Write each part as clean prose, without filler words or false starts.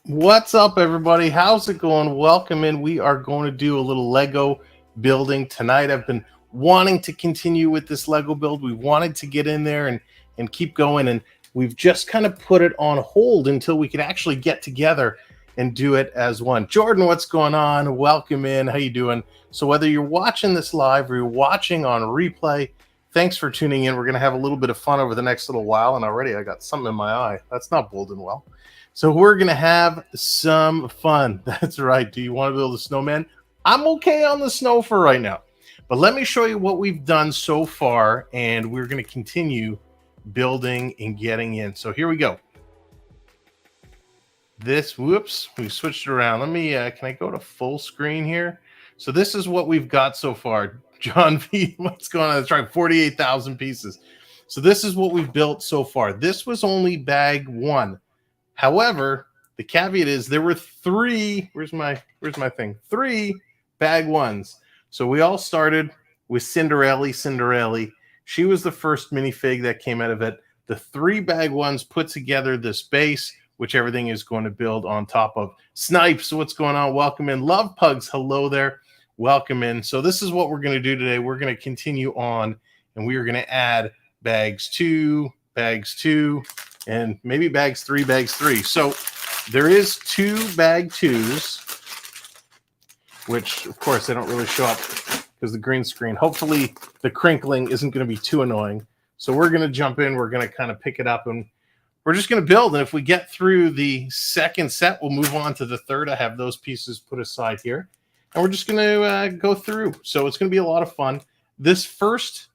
What's up, everybody? How's it going? Welcome in. We are going to do a little Lego building tonight. I've been wanting to continue with this Lego build. We wanted to get in there and keep going, and we've just kind of put it on hold until we could actually get together and do it as one. Jordan, what's going on? Welcome in. How you doing? So whether you're watching this live or you're watching on replay, thanks for tuning in. We're going to have a little bit of fun over the next little while, and already I got something in my eye. That's not bolding well. So we're going to have some fun. That's right. Do you want to build a snowman? I'm okay on the snow for right now. But let me show you what we've done so far, and we're going to continue building and getting in. So here we go. Whoops, we switched it around. Let me, can I go to full screen here? So this is what we've got so far. John V, what's going on? That's right, 48,000 pieces. So this is what we've built so far. This was only bag one. However, the caveat is there were three, where's my thing? 3 bag ones. So we all started with Cinderella. She was the first minifig that came out of it. The 3 bag ones put together this base, which everything is going to build on top of. Snipes, what's going on? Welcome in. Love Pugs, hello there. Welcome in. So this is what we're going to do today. We're going to continue on, and we are going to add bags 2, and maybe bags 3. So there is 2 bag 2s, which of course they don't really show up because the green screen. Hopefully the crinkling isn't going to be too annoying. So we're going to jump in. We're going to kind of pick it up, and we're just going to build. And if we get through the second set, we'll move on to the third. I have those pieces put aside here, and we're just going to go through. So it's going to be a lot of fun. This first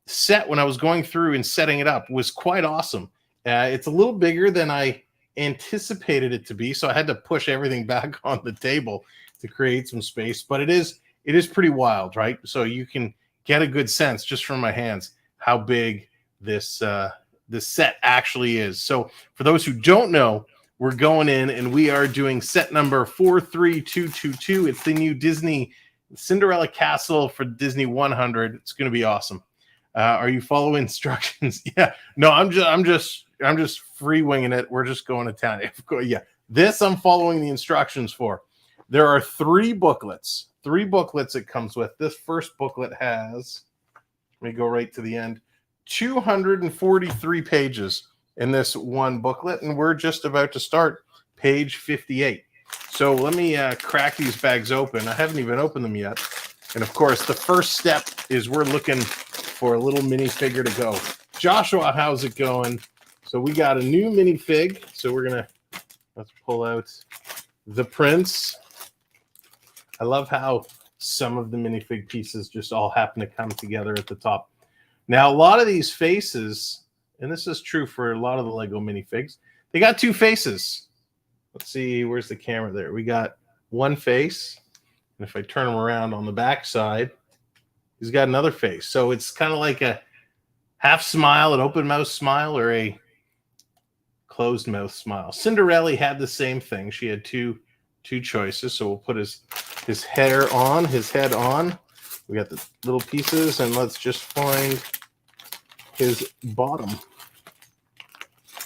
set, when I was going through and setting it up, was quite awesome. It's a little bigger than I anticipated it to be, so I had to push everything back on the table to create some space. But it is pretty wild, right? So you can get a good sense just from my hands how big this set actually is. So for those who don't know, we're going in and we are doing set number 43222. It's the new Disney Cinderella Castle for Disney 100. It's going to be awesome. Are you following instructions? Yeah. No, I'm just free winging it. We're just going to town. Yeah. This I'm following the instructions for. There are 3 booklets. 3 booklets it comes with. This first booklet has, let me go right to the end, 243 pages in this one booklet, and we're just about to start page 58. So let me crack these bags open. I haven't even opened them yet. And of course, the first step is we're looking for a little minifigure to go. Joshua, how's it going? So we got a new minifig. So let's pull out the prince. I love how some of the minifig pieces just all happen to come together at the top. Now, a lot of these faces, and this is true for a lot of the Lego minifigs, they got 2 faces. Let's see, where's the camera there? We got one face. And if I turn him around on the back side, he's got another face. So it's kind of like a half smile, an open mouth smile, or a closed mouth smile. Cinderella had the same thing. She had two choices. So we'll put his head on. We got the little pieces, and let's just find his bottom.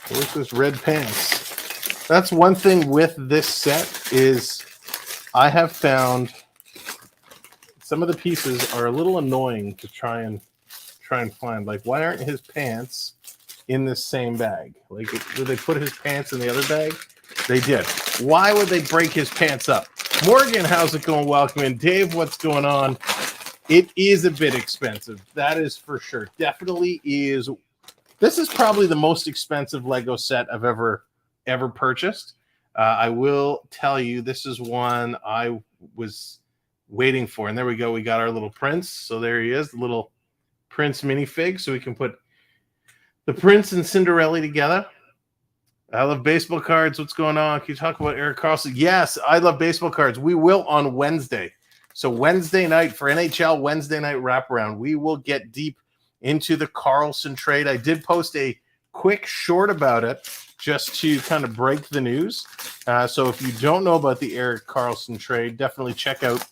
Where's his red pants? That's one thing with this set is I have found some of the pieces are a little annoying to try and find. Like, why aren't his pants in this same bag? Like, did they put his pants in the other bag? They did. Why would they break his pants up? Morgan, how's it going? Welcome in. Dave, what's going on? It is a bit expensive. That is for sure. Definitely is. This is probably the most expensive Lego set I've ever purchased. I will tell you, this is one I was waiting for. And there we go. We got our little prince. So there he is, the little prince minifig. So we can put the prince and Cinderella together. I love baseball cards. What's going on? Can you talk about Eric Carlson? Yes, I love baseball cards. We will on Wednesday. So Wednesday night for NHL Wednesday night wraparound, we will get deep into the Carlson trade. I did post a quick short about it just to kind of break the news. So if you don't know about the Eric Carlson trade, definitely check out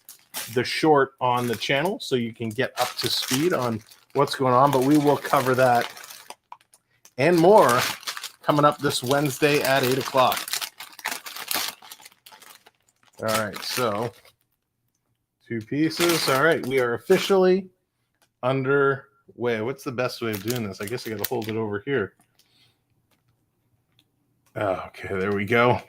the short on the channel so you can get up to speed on what's going on. But we will cover that and more coming up this Wednesday at 8 o'clock. All right, so 2 pieces. All right, we are officially underway. What's the best way of doing this? I guess I got to hold it over here. Okay, there we go.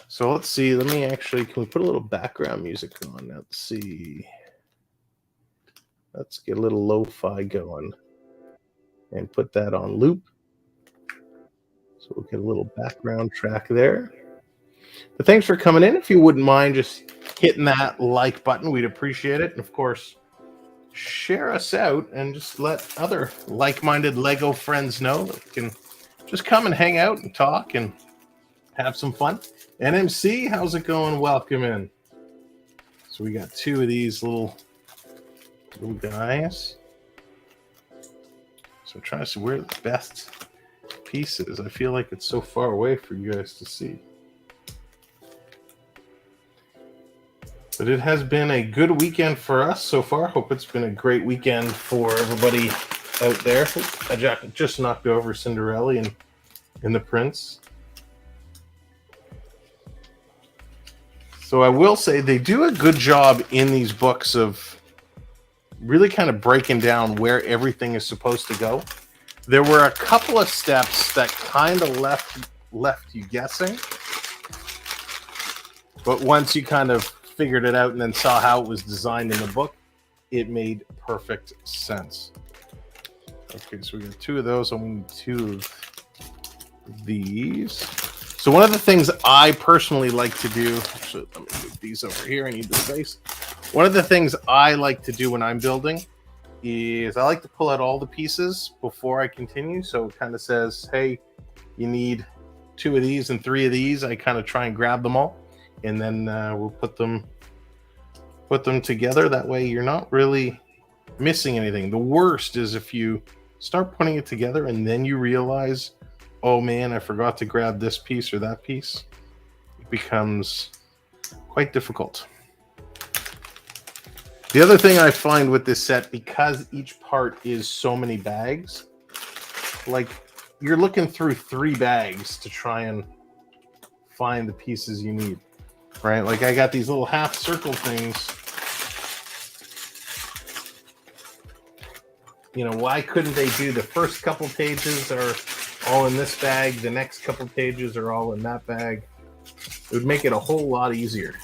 So let's see. Let me actually, can we put a little background music on? Let's see. Let's get a little lo-fi going and put that on loop. So we'll get a little background track there. But thanks for coming in. If you wouldn't mind just hitting that like button, we'd appreciate it. And of course, share us out and just let other like-minded Lego friends know that we can just come and hang out and talk and have some fun. NMC, how's it going? Welcome in. So we got 2 of these little guys. So I'm trying to see where the best piece is. I feel like it's so far away for you guys to see. But it has been a good weekend for us so far. Hope it's been a great weekend for everybody out there. I just knocked over Cinderella and the Prince. So I will say they do a good job in these books of really kind of breaking down where everything is supposed to go. There were a couple of steps that kind of left you guessing. But once you kind of figured it out and then saw how it was designed in the book, it made perfect sense. Okay, so we got 2 of those. I'm going to need 2 of these. So one of the things I personally like to do, actually, let me move these over here. I need the space. One of the things I like to do when I'm building is I like to pull out all the pieces before I continue. So it kind of says, hey, you need 2 of these and 3 of these. I kind of try and grab them all, and then we'll put them together. That way you're not really missing anything. The worst is if you start putting it together and then you realize, oh man, I forgot to grab this piece or that piece. It becomes quite difficult. The other thing I find with this set, because each part is so many bags, like you're looking through 3 bags to try and find the pieces you need, right? Like I got these little half circle things. You know, why couldn't they do the first couple pages are all in this bag, the next couple pages are all in that bag? It would make it a whole lot easier.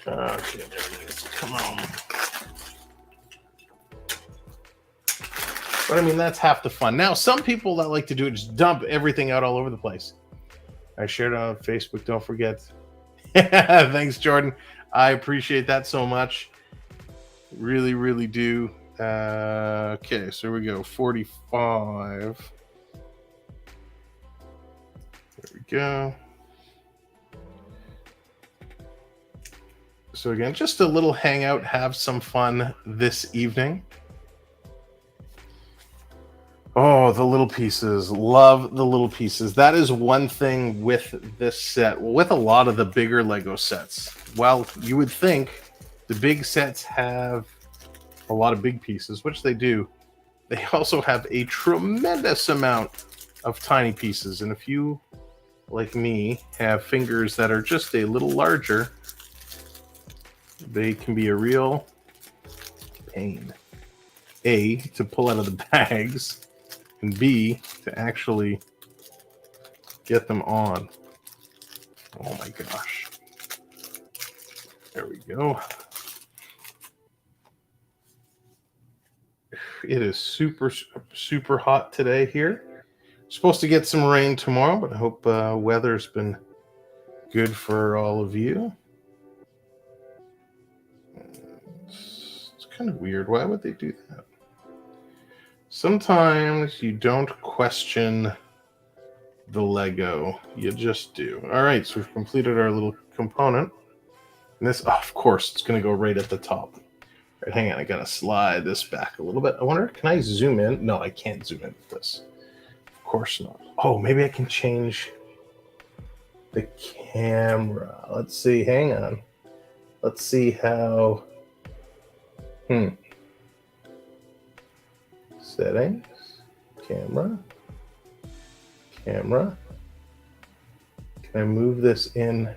Okay, there it is. Come on. But I mean, that's half the fun. Now, some people that like to do it just dump everything out all over the place. I shared it on Facebook. Don't forget. Thanks, Jordan. I appreciate that so much. Really, really do. Okay, so here we go. 45. There we go. So again, just a little hangout, have some fun this evening. Oh, the little pieces. Love the little pieces. That is one thing with this set. Well, with a lot of the bigger Lego sets. Well, you would think the big sets have a lot of big pieces, which they do. They also have a tremendous amount of tiny pieces. And if you, like me, have fingers that are just a little larger, they can be a real pain. A, to pull out of the bags, and B, to actually get them on. Oh my gosh. There we go. It is super, super hot today here. Supposed to get some rain tomorrow, but I hope weather's been good for all of you. It's kind of weird. Why would they do that? Sometimes you don't question the Lego. You just do. All right, so we've completed our little component. And this, of course, it's going to go right at the top. All right, hang on. I got to slide this back a little bit. I wonder, can I zoom in? No, I can't zoom in with this. Of course not. Oh, maybe I can change the camera. Let's see. Hang on. Let's see how... Settings, camera, Can I move this in?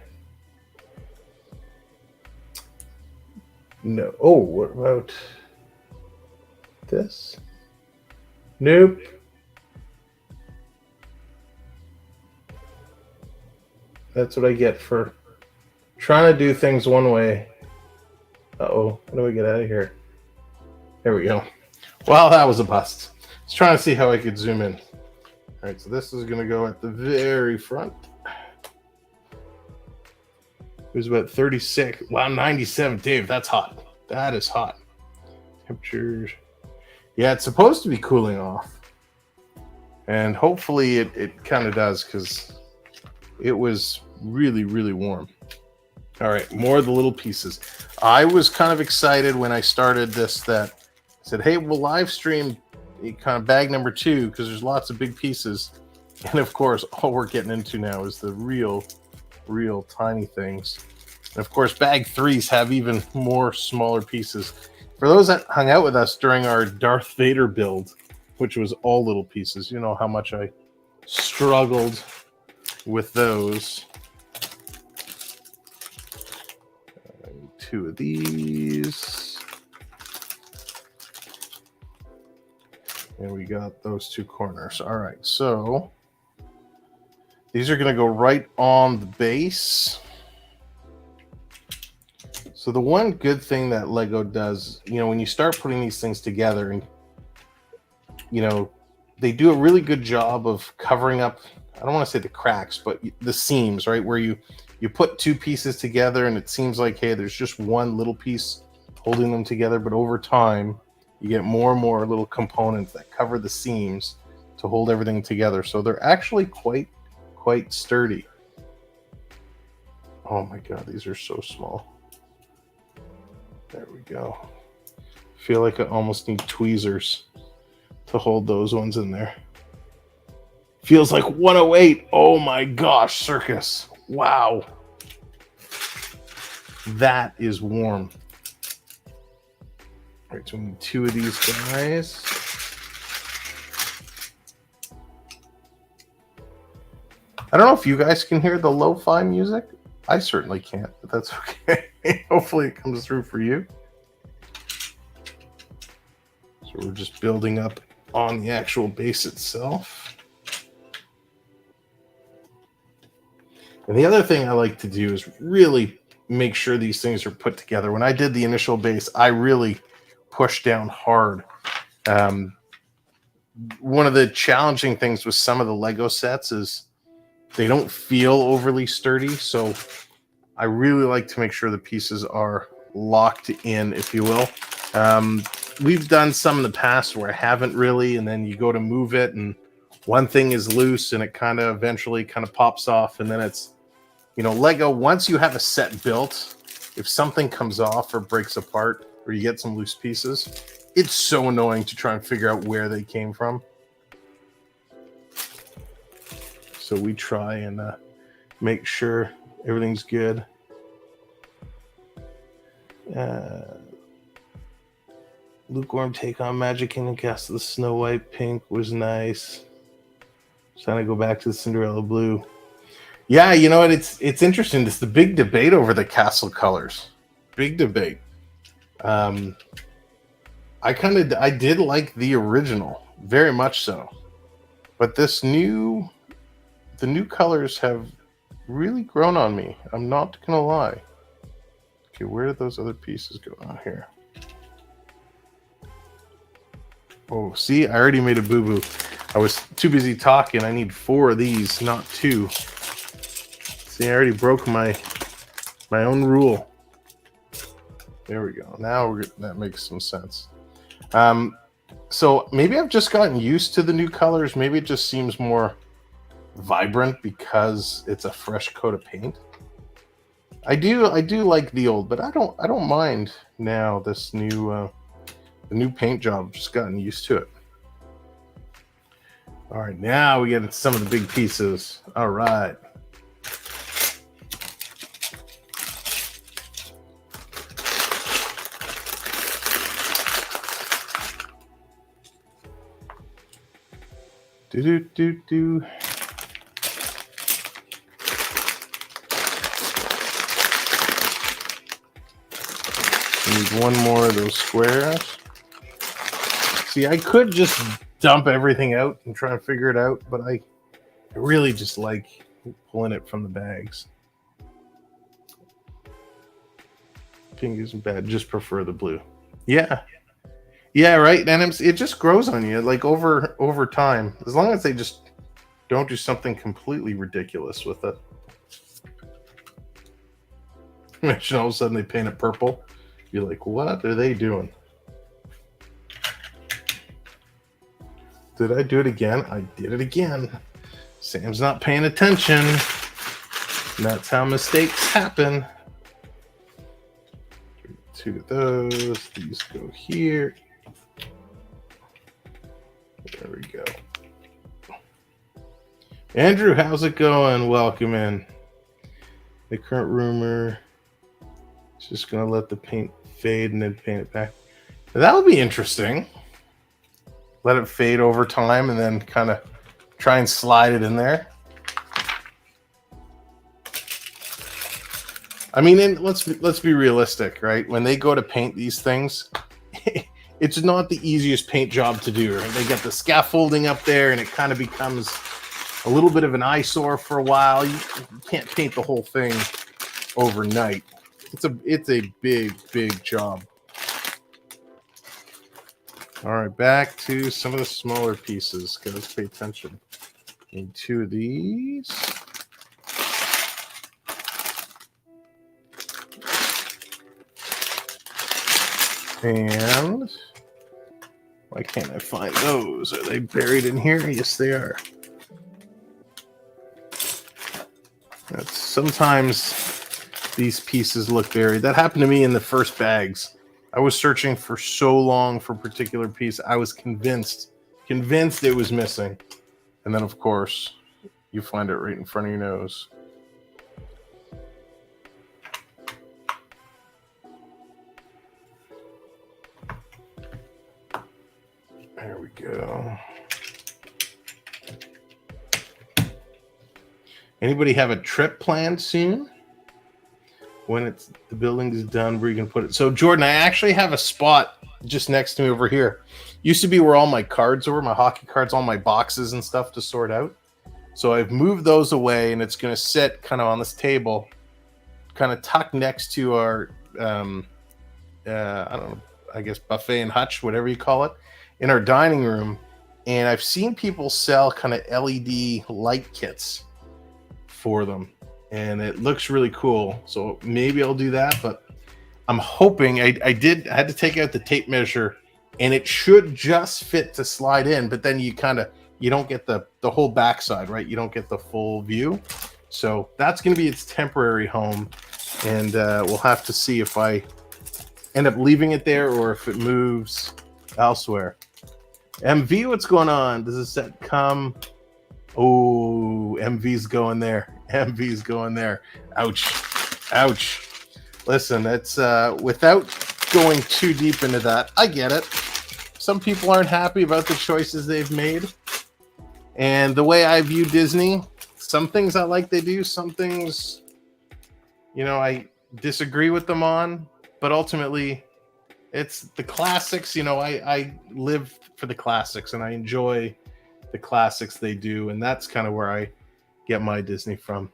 No. Oh, what about this? Nope. That's what I get for trying to do things one way. Uh-oh. How do I get out of here? There we go. Well, that was a bust. I was trying to see how I could zoom in. All right, so this is going to go at the very front. It was about 36. Wow, 97. Dave, that's hot. That is hot. Temperatures. Yeah, it's supposed to be cooling off. And hopefully it kind of does, because it was really, really warm. All right, more of the little pieces. I was kind of excited when I started this that I said, hey, we'll live stream kind of bag number 2 because there's lots of big pieces. And of course, all we're getting into now is the real tiny things. And of course, bag 3s have even more smaller pieces. For those that hung out with us during our Darth Vader build, which was all little pieces, you know how much I struggled with those. 2 of these. And we got those 2 corners. All right, so these are going to go right on the base. So the one good thing that Lego does, you know, when you start putting these things together, and you know, they do a really good job of covering up, I don't want to say the cracks, but the seams, right? Where you put 2 pieces together and it seems like, hey, there's just one little piece holding them together. But over time, you get more and more little components that cover the seams to hold everything together. So they're actually quite sturdy. Oh my God, these are so small. There we go. Feel like I almost need tweezers to hold those ones in there. Feels like 108. Oh my gosh, circus. Wow. That is warm. All right, so we need 2 of these guys. I don't know if you guys can hear the lo-fi music. I certainly can't, but that's okay. Hopefully it comes through for you. So we're just building up on the actual base itself. And the other thing I like to do is really make sure these things are put together. When I did the initial base, I really pushed down hard. One of the challenging things with some of the Lego sets is they don't feel overly sturdy. So I really like to make sure the pieces are locked in, if you will. We've done some in the past where I haven't really, and then you go to move it and one thing is loose and it kind of eventually kind of pops off. And then it's, you know, Lego, once you have a set built, if something comes off or breaks apart or you get some loose pieces, it's so annoying to try and figure out where they came from. So we try and make sure everything's good. Lukewarm take on Magic Kingdom cast of the Snow White pink was nice. Trying to go back to the Cinderella blue. Yeah, you know what? It's interesting. It's the big debate over the castle colors. Big debate. I did like the original, very much so. But the new colors have really grown on me. I'm not gonna lie. Okay, where did those other pieces go? Oh, here. Oh, see, I already made a boo-boo. I was too busy talking. I need 4 of these, not 2. See, I already broke my own rule. There we go. Now that makes some sense. So maybe I've just gotten used to the new colors. Maybe it just seems more vibrant because it's a fresh coat of paint. I do like the old, but I don't mind now this new the new paint job. I've just gotten used to it. All right, now we get into some of the big pieces. All right. Do. need one more of those squares. See, I could just dump everything out and try and figure it out, but I really just like pulling it from the bags. Pink isn't bad, just prefer the blue. Yeah, right. And it just grows on you like over time, as long as they just don't do something completely ridiculous with it. Imagine all of a sudden they paint it purple. You're like, what are they doing? Did I do it again? I did it again. Sam's not paying attention. And that's how mistakes happen. Two of those. These go here. There we go. Andrew, how's it going? Welcome in. The current rumor is just going to let the paint fade and then paint it back. That'll be interesting. Let it fade over time and then kind of try and slide it in there. I mean, let's be realistic, right? When they go to paint these things, it's not the easiest paint job to do. Right? They get the scaffolding up there, and it kind of becomes a little bit of an eyesore for a while. You can't paint the whole thing overnight. It's a big job. All right, back to some of the smaller pieces. Okay, let's pay attention. Need two of these. And why can't I find those? Are they buried in here? Yes, they are. That's sometimes these pieces look buried. That happened to me in the first bags. I was searching for so long for a particular piece. I was convinced it was missing. And then, of course, you find it right in front of your nose. There we go. Anybody have a trip planned soon? When the building is done, where you can put it. So Jordan, I actually have a spot just next to me over here. Used to be where all my cards were, my hockey cards, all my boxes and stuff to sort out. So I've moved those away, and it's going to sit kind of on this table, kind of tucked next to our, I don't know, I guess buffet and hutch, whatever you call it, in our dining room. And I've seen people sell kind of LED light kits for them. And it looks really cool. So maybe I'll do that, but I'm hoping I had to take out the tape measure, and it should just fit to slide in, but then you don't get the whole backside, right? You don't get the full view. So that's going to be its temporary home. And we'll have to see if I end up leaving it there or if it moves elsewhere. MV, what's going on? Does the set come? Oh, MV's going there. MV's going there. Ouch. Listen, it's without going too deep into that, I get it. Some people aren't happy about the choices they've made. And the way I view Disney, some things I like they do, some things, I disagree with them on. But ultimately, it's the classics. I live for the classics, and I enjoy the classics they do, and that's kind of where I get my Disney from.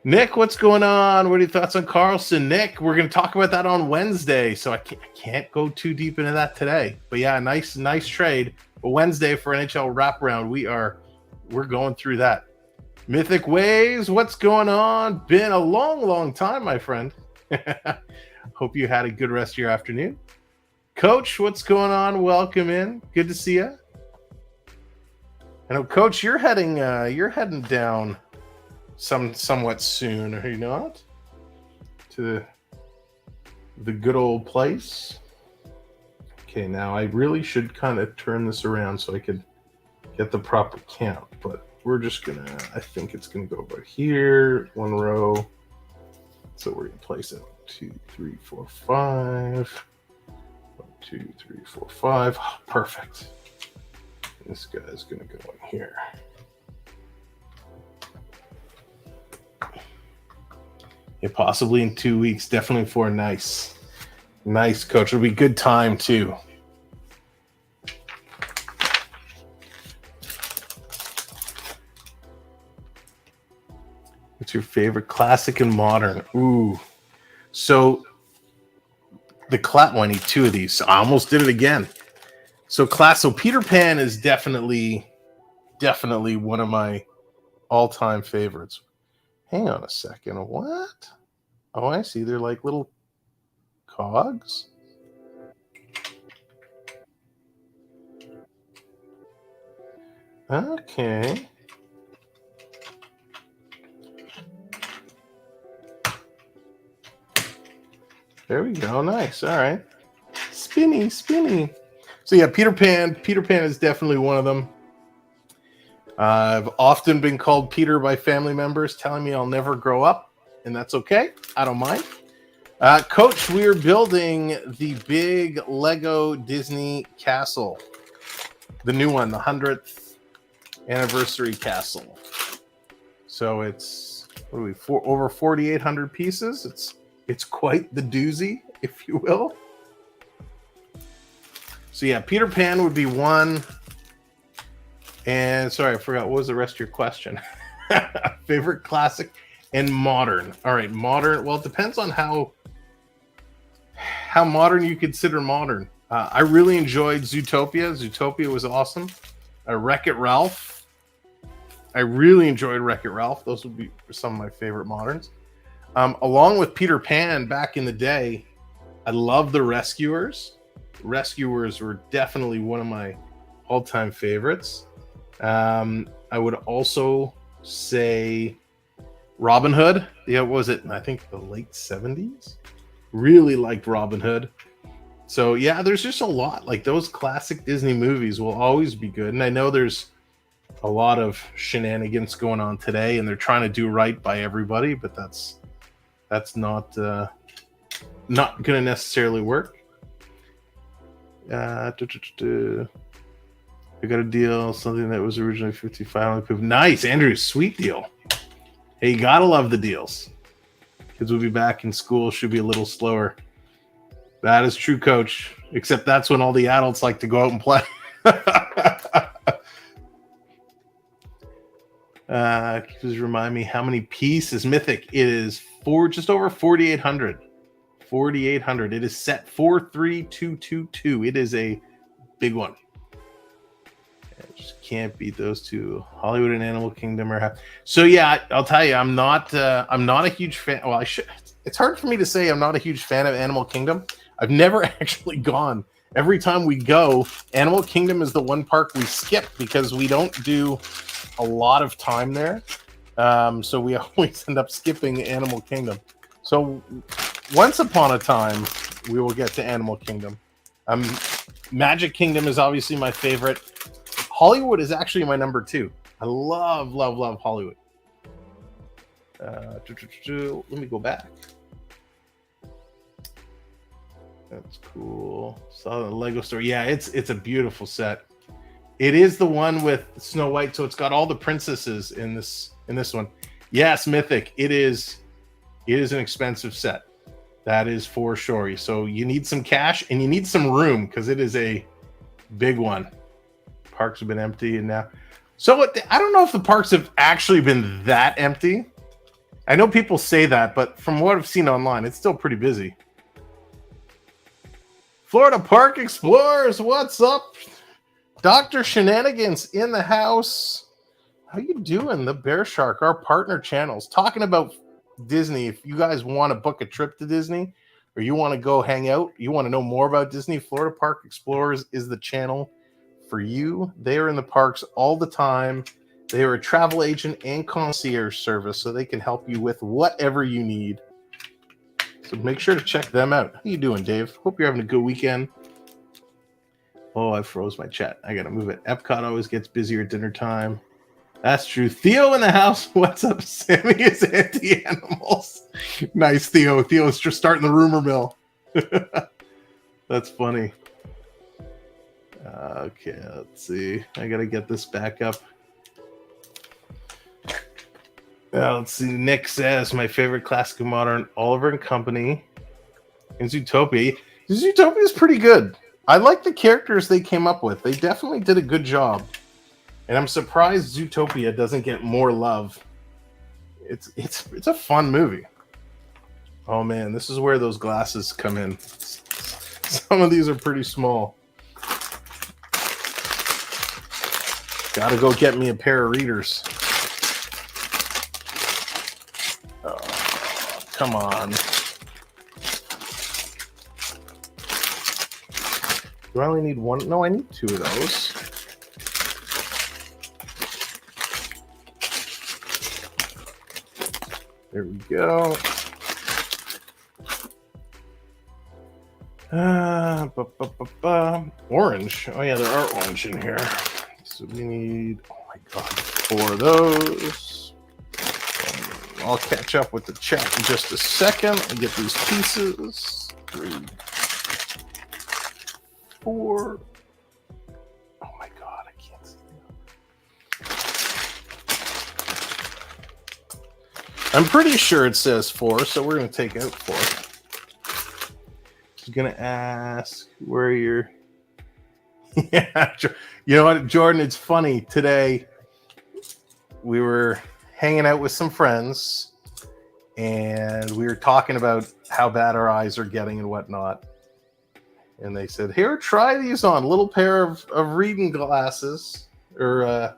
Nick, what's going on? What are your thoughts on Carlson? Nick, we're going to talk about that on Wednesday, so I can't go too deep into that today. But yeah, nice trade. But Wednesday for NHL wraparound, we're going through that. Mythic Waves, what's going on? Been a long time, my friend. Hope you had a good rest of your afternoon. Coach, what's going on? Welcome in. Good to see you. I know, Coach, you're heading down somewhat soon, are you not? To the good old place. Okay, now I really should kind of turn this around so I could get the proper count, but we're just I think it's gonna go about here, one row. So we're gonna place it 2, 3, 4, 5. 1, 2, 3, 4, 5. Oh, perfect. This guy's going to go in here. Yeah, possibly in 2 weeks. Definitely for nice. Nice, Coach. It'll be good time too. What's your favorite classic and modern? Ooh, so I need two of these. I almost did it again. So Peter Pan is definitely one of my all-time favorites. Hang on a second. What? Oh, I see. They're like little cogs. Okay. There we go. Nice. All right. Spinny. So yeah, Peter Pan is definitely one of them. I've often been called Peter by family members telling me I'll never grow up, and that's okay. I don't mind. Coach, we're building the big Lego Disney castle. The new one, the 100th anniversary castle. So it's over 4,800 pieces. It's quite the doozy, if you will. So yeah, Peter Pan would be one. And sorry, I forgot. What was the rest of your question? Favorite classic and modern. All right, modern. Well, it depends on how modern you consider modern. I really enjoyed Zootopia. Zootopia was awesome. Wreck-It Ralph. I really enjoyed Wreck-It Ralph. Those would be some of my favorite moderns. Along with Peter Pan back in the day, I love The Rescuers. Rescuers were definitely one of my all-time favorites. I would also say Robin Hood. Yeah, what was it? I think the late 70s. Really liked Robin Hood. So yeah, there's just a lot. Like those classic Disney movies will always be good. And I know there's a lot of shenanigans going on today, and they're trying to do right by everybody, but that's not going to necessarily work. I got a deal, something that was originally 55. Nice, Andrew, sweet deal. Hey, you gotta love the deals. Kids will be back in school, should be a little slower. That is true, Coach. Except that's when all the adults like to go out and play. Just remind me how many pieces Mythic. It is just over 4,800. 4,800. It is set 43222. It is a big one. Just can't beat those two. Hollywood and Animal Kingdom are happy. So yeah, I'll tell you, I'm not a huge fan. Well, I should. It's hard for me to say I'm not a huge fan of Animal Kingdom. I've never actually gone. Every time we go, Animal Kingdom is the one park we skip because we don't do a lot of time there. So we always end up skipping Animal Kingdom. So once upon a time, we will get to Animal Kingdom. Magic Kingdom is obviously my favorite. Hollywood is actually my number 2. I love Hollywood. Let me go back. That's cool. Saw the Lego store. Yeah, it's a beautiful set. It is the one with Snow White, so it's got all the princesses in this one. Yes, Mythic. It is an expensive set. That is for sure. So you need some cash and you need some room because it is a big one. Parks have been empty and now. So I don't know if the parks have actually been that empty. I know people say that, but from what I've seen online, it's still pretty busy. Florida Park Explorers, what's up? Dr. Shenanigans in the house. How you doing? The Bear Shark, our partner channels, talking about Disney. If you guys want to book a trip to Disney or you want to go hang out, you want to know more about Disney, Florida Park Explorers is the channel for you. They are in the parks all the time. They are a travel agent and concierge service, so they can help you with whatever you need. So make sure to check them out. How you doing, Dave? Hope you're having a good weekend. Oh, I froze my chat. I gotta move it. Epcot always gets busier at dinner time. That's true. Theo in the house. What's up? Sammy is anti-animals. Nice, Theo. Theo's just starting the rumor mill. That's funny. Okay, let's see. I gotta get this back up. Let's see. Nick says my favorite classic and modern, Oliver and Company, and Zootopia. Zootopia is pretty good. I like the characters they came up with. They definitely did a good job. And I'm surprised Zootopia doesn't get more love. It's a fun movie. Oh man, this is where those glasses come in. Some of these are pretty small. Gotta go get me a pair of readers. Oh, come on. Do I only need one? No, I need two of those. There we go. Orange. Oh yeah, there are orange in here. So we need, oh my god, 4 of those. I'll catch up with the chat in just a second and get these pieces. 3, 4. Oh my god, I can't see them. I'm pretty sure it says 4, so we're going to take out 4. I was going to ask where you're... Yeah, you know what, Jordan, it's funny. Today, we were hanging out with some friends, and we were talking about how bad our eyes are getting and whatnot. And they said, here, try these on. A little pair of reading glasses, or,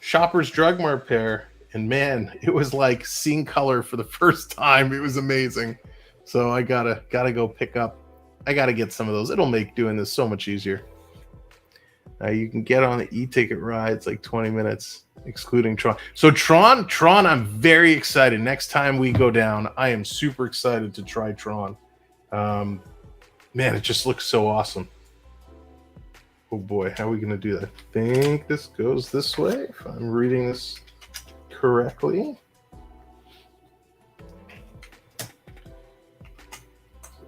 Shopper's Drug Mart pair. And man, it was like seeing color for the first time. It was amazing. So I gotta go pick up. I gotta get some of those. It'll make doing this so much easier. You can get on the e-ticket rides like 20 minutes, excluding Tron. So Tron, I'm very excited. Next time we go down, I am super excited to try Tron. Man, it just looks so awesome. Oh boy, how are we gonna do that? I think this goes this way, if I'm reading this correctly.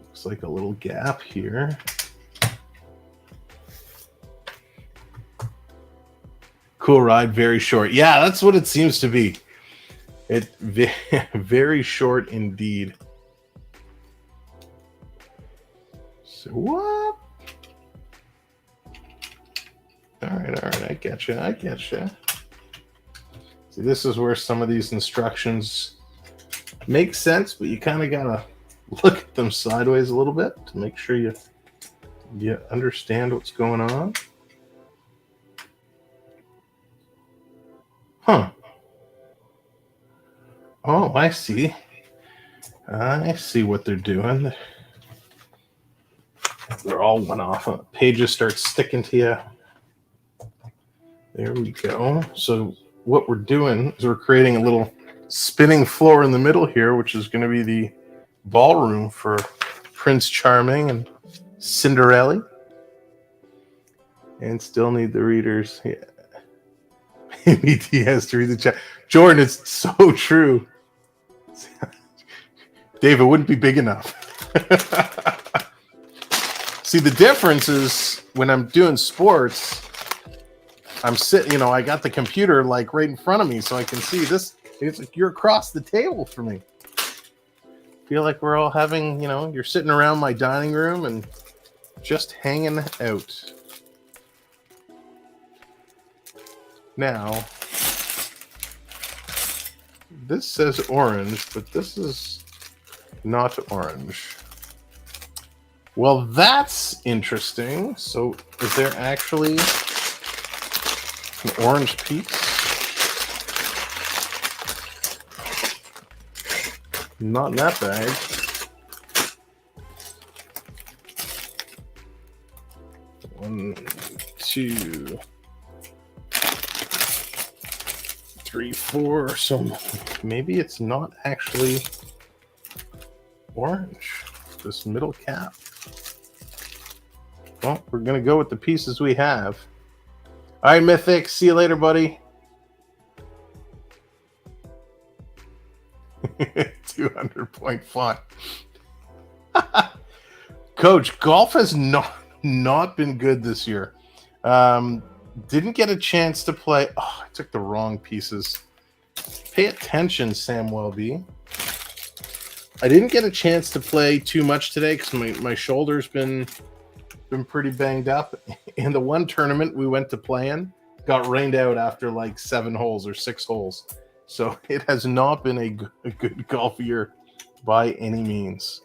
Looks like a little gap here. Cool ride, very short. Yeah, that's what it seems to be. It very short indeed. So what? All right, I get you. See, this is where some of these instructions make sense, but you kind of gotta look at them sideways a little bit to make sure you understand what's going on. Huh. Oh, I see. I see what they're doing. They're all one off. Pages start sticking to you. There we go. So what we're doing is we're creating a little spinning floor in the middle here, which is going to be the ballroom for Prince Charming and Cinderella. And still need the readers. Yeah. Maybe he has to read the chat. Jordan, it's so true. Dave, it wouldn't be big enough. See, the difference is when I'm doing sports, I'm sitting, I got the computer like right in front of me so I can see this. It's like you're across the table for me. Feel like we're all having, you're sitting around my dining room and just hanging out. Now, this says orange, but this is not orange. Well, that's interesting. So is there actually an orange piece? Not in that bag. One, 2, 3, 4. So maybe it's not actually orange, this middle cap. Well, we're going to go with the pieces we have. All right, Mythic. See you later, buddy. 200-point font. Coach, golf has not been good this year. Didn't get a chance to play. Oh, I took the wrong pieces. Pay attention, Sam Welby. I didn't get a chance to play too much today because my shoulder's been pretty banged up. And the one tournament we went to play in got rained out after like 7 holes or 6 holes. So it has not been a good golf year by any means.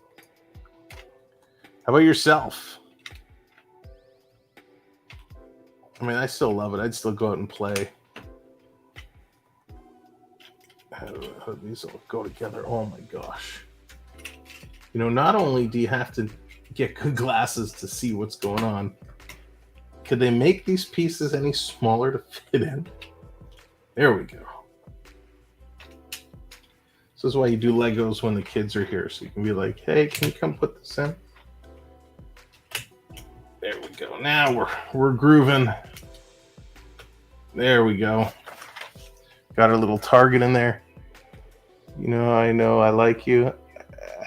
How about yourself? I mean, I still love it. I'd still go out and play. How do these all go together? Oh my gosh. You know, not only do you have to get good glasses to see what's going on, could they make these pieces any smaller to fit in? There we go. This is why you do Legos when the kids are here, so you can be like, hey, can you come put this in? There we go. Now we're grooving. There we go. Got our little target in there. You know, I like you.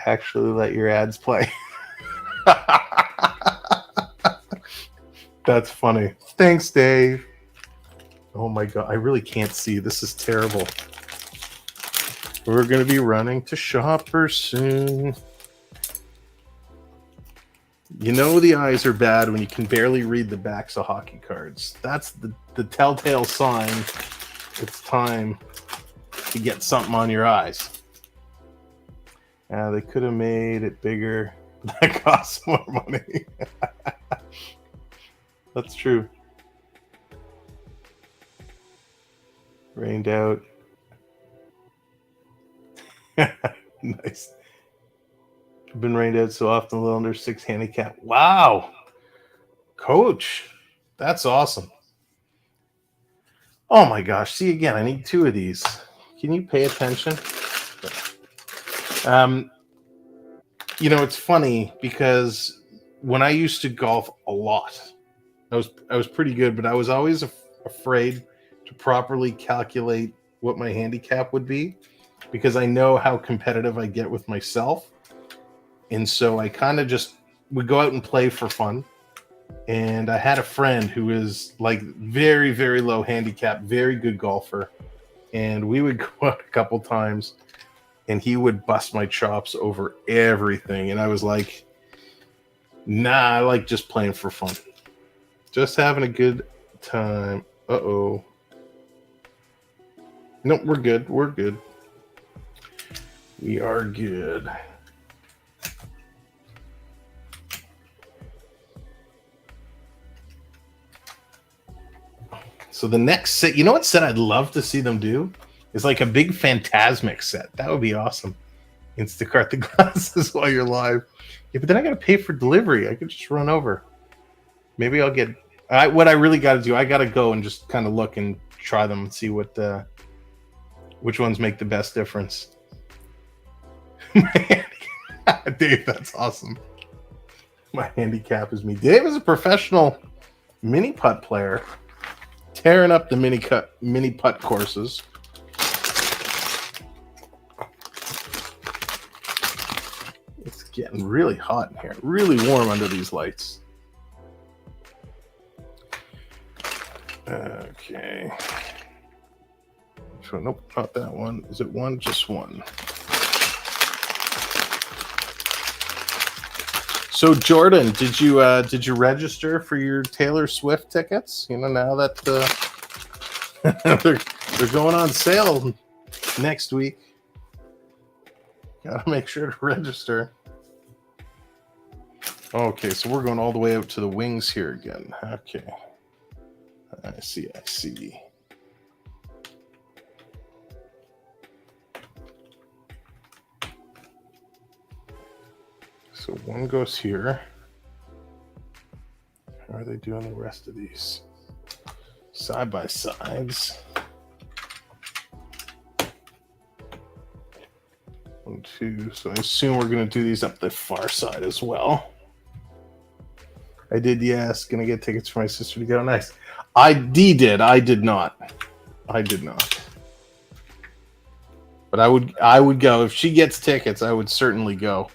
Actually, let your ads play. That's funny. Thanks, Dave. Oh my God, I really can't see. This is terrible. We're going to be running to Shoppers soon. You know the eyes are bad when you can barely read the backs of hockey cards. That's the telltale sign it's time to get something on your eyes. They could have made it bigger. That costs more money. That's true. Rained out. Nice. I've been rained out so often, a little under 6 handicap. Wow. Coach, that's awesome. Oh my gosh. See, again, I need 2 of these. Can you pay attention? You know, it's funny because when I used to golf a lot, I was pretty good, but I was always afraid to properly calculate what my handicap would be because I know how competitive I get with myself. And so I kind of just would go out and play for fun. And I had a friend who was like very, very low handicap, very good golfer. And we would go out a couple times and he would bust my chops over everything. And I was like, nah, I like just playing for fun. Just having a good time. Uh-oh. Nope, we're good. We're good. We are good. So the next set, you know what set I'd love to see them do? Is like a big Phantasmic set. That would be awesome. Instacart the glasses while you're live. Yeah, but then I got to pay for delivery. I could just run over. Maybe I'll get... what I really got to do, I got to go and just kind of look and try them and see what which ones make the best difference. Dave, that's awesome. My handicap is me. Dave is a professional mini putt player, tearing up the mini putt courses. It's getting really hot in here, really warm under these lights. Okay. So, nope, not that one. Is it one? Just one. So Jordan, did you register for your Taylor Swift tickets? You know, now that they're going on sale next week, gotta make sure to register. Okay, so we're going all the way out to the wings here again. Okay, I see. So one goes here. How are they doing the rest of these? Side by sides. 1, 2. So I assume we're going to do these up the far side as well. I did, yes. Going to get tickets for my sister to go. Nice. D did. I did not. But I would go. If she gets tickets, I would certainly go.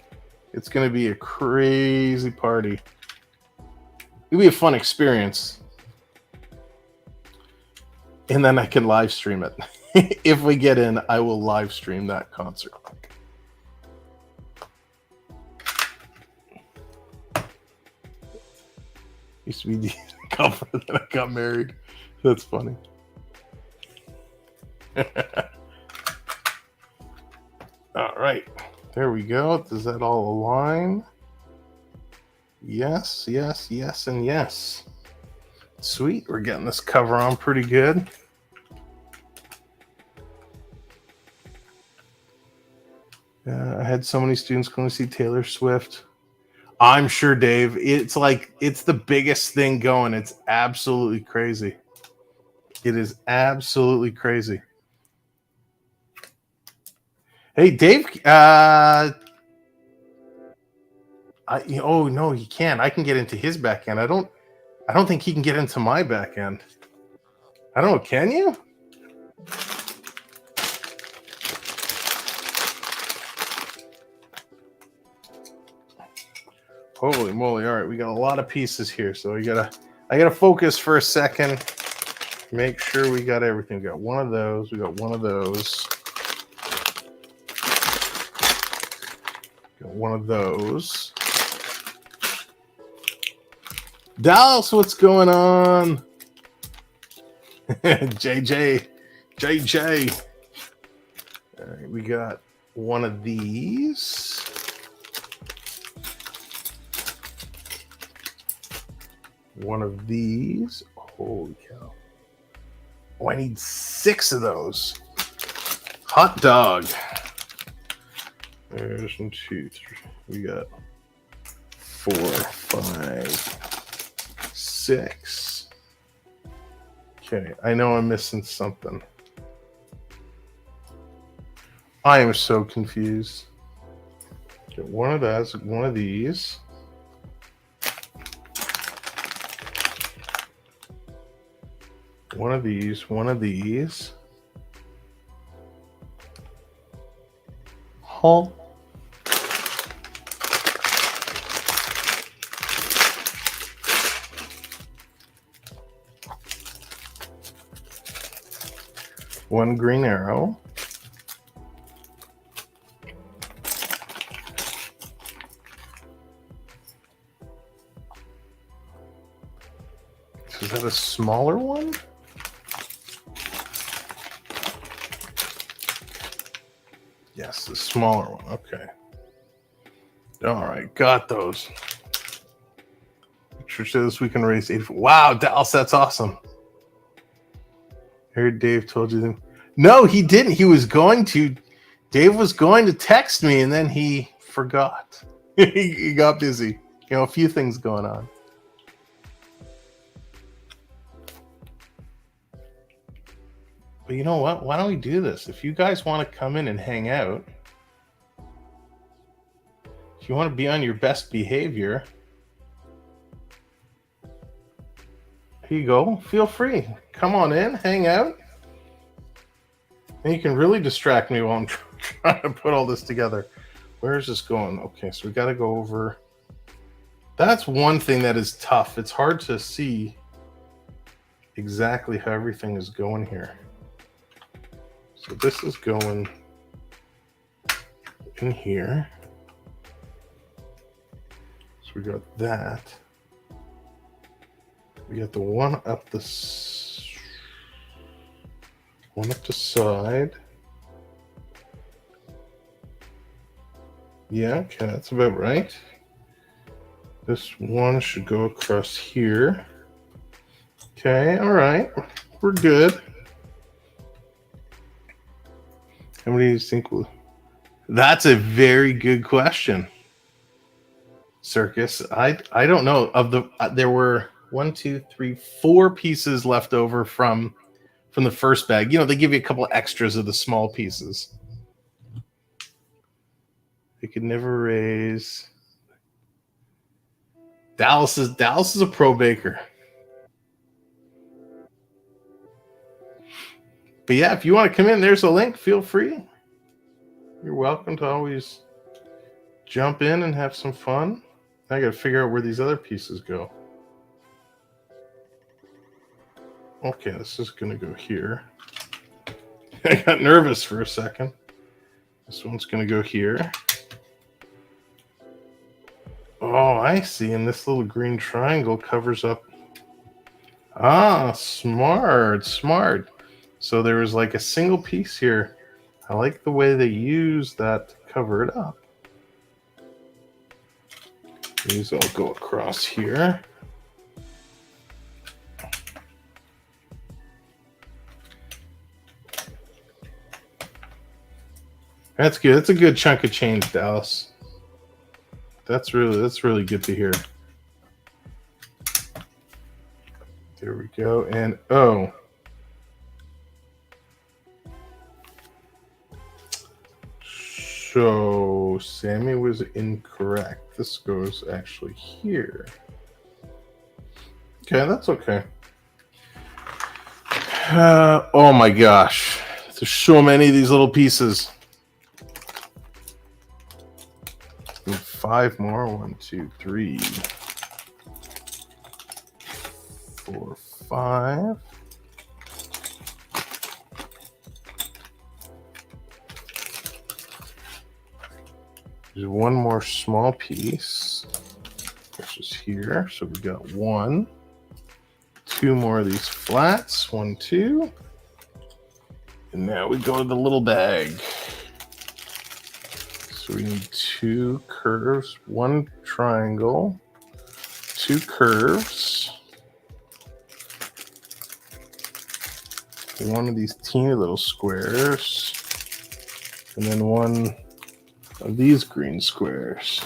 It's going to be a crazy party. It'll be a fun experience. And then I can live stream it. If we get in, I will live stream that concert. Used to be the cover that I got married. That's funny. All right, there we go. Does that all align? Yes, yes, yes, and yes. Sweet, we're getting this cover on pretty good. I had so many students going to see Taylor Swift. I'm sure, Dave. It's the biggest thing going. It's absolutely crazy. It is absolutely crazy. Hey, Dave. Oh no, he can't. I can get into his back end. I don't think he can get into my back end. I don't know. Can you? Holy moly! All right, we got a lot of pieces here, so I gotta focus for a second. Make sure we got everything. We got one of those. We got one of those. Got one of those. Dallas, what's going on? JJ. All right, we got one of these. One of these. Holy cow. Oh, I need 6 of those. Hot dog. There's 1, 2, 3. We got 4, 5, 6. Okay, I know I'm missing something. I am so confused. Get one of those, one of these. One of these, one of these. Huh? One green arrow. Is that a smaller one? Yes, the smaller one. Okay. All right, got those. Sure says we can raise 8. Wow, Dallas, that's awesome. I heard Dave told you that. No, he didn't. He was going to. Dave was going to text me, and then he forgot. He got busy. You know, a few things going on. But you know what? Why don't we do this? If you guys want to come in and hang out, if you want to be on your best behavior, here you go. Feel free. Come on in, hang out. And you can really distract me while I'm trying to put all this together. Where is this going? Okay, so we got to go over. That's one thing that is tough. It's hard to see exactly how everything is going here. So this is going in here. So we got that. We got the one up the side. Yeah, okay, that's about right. This one should go across here. Okay, all right, we're good. How many do you think will? That's a very good question, Circus. I don't know. Of the there were 1, 2, 3, 4 pieces left over from the first bag. You know, they give you a couple extras of the small pieces. They could never raise. Dallas is a pro baker. But yeah, if you want to come in, there's a link. Feel free. You're welcome to always jump in and have some fun. I got to figure out where these other pieces go. Okay, this is going to go here. I got nervous for a second. This one's going to go here. Oh, I see. And this little green triangle covers up. Ah, smart. So there was like a single piece here. I like the way they use that to cover it up. These all go across here. That's good. That's a good chunk of change, Dallas. That's really good to hear. There we go. And oh. So Sammy was incorrect. This goes actually here. Okay, that's okay. Oh my gosh. There's so many of these little pieces. Need 5 more. 1, 2, 3, 4, 5. There's one more small piece, which is here. So we got 1, 2 more of these flats. 1, 2. And now we go to the little bag. So we need 2 curves, 1 triangle, 2 curves, 1 of these teeny little squares, and then 1 of these green squares.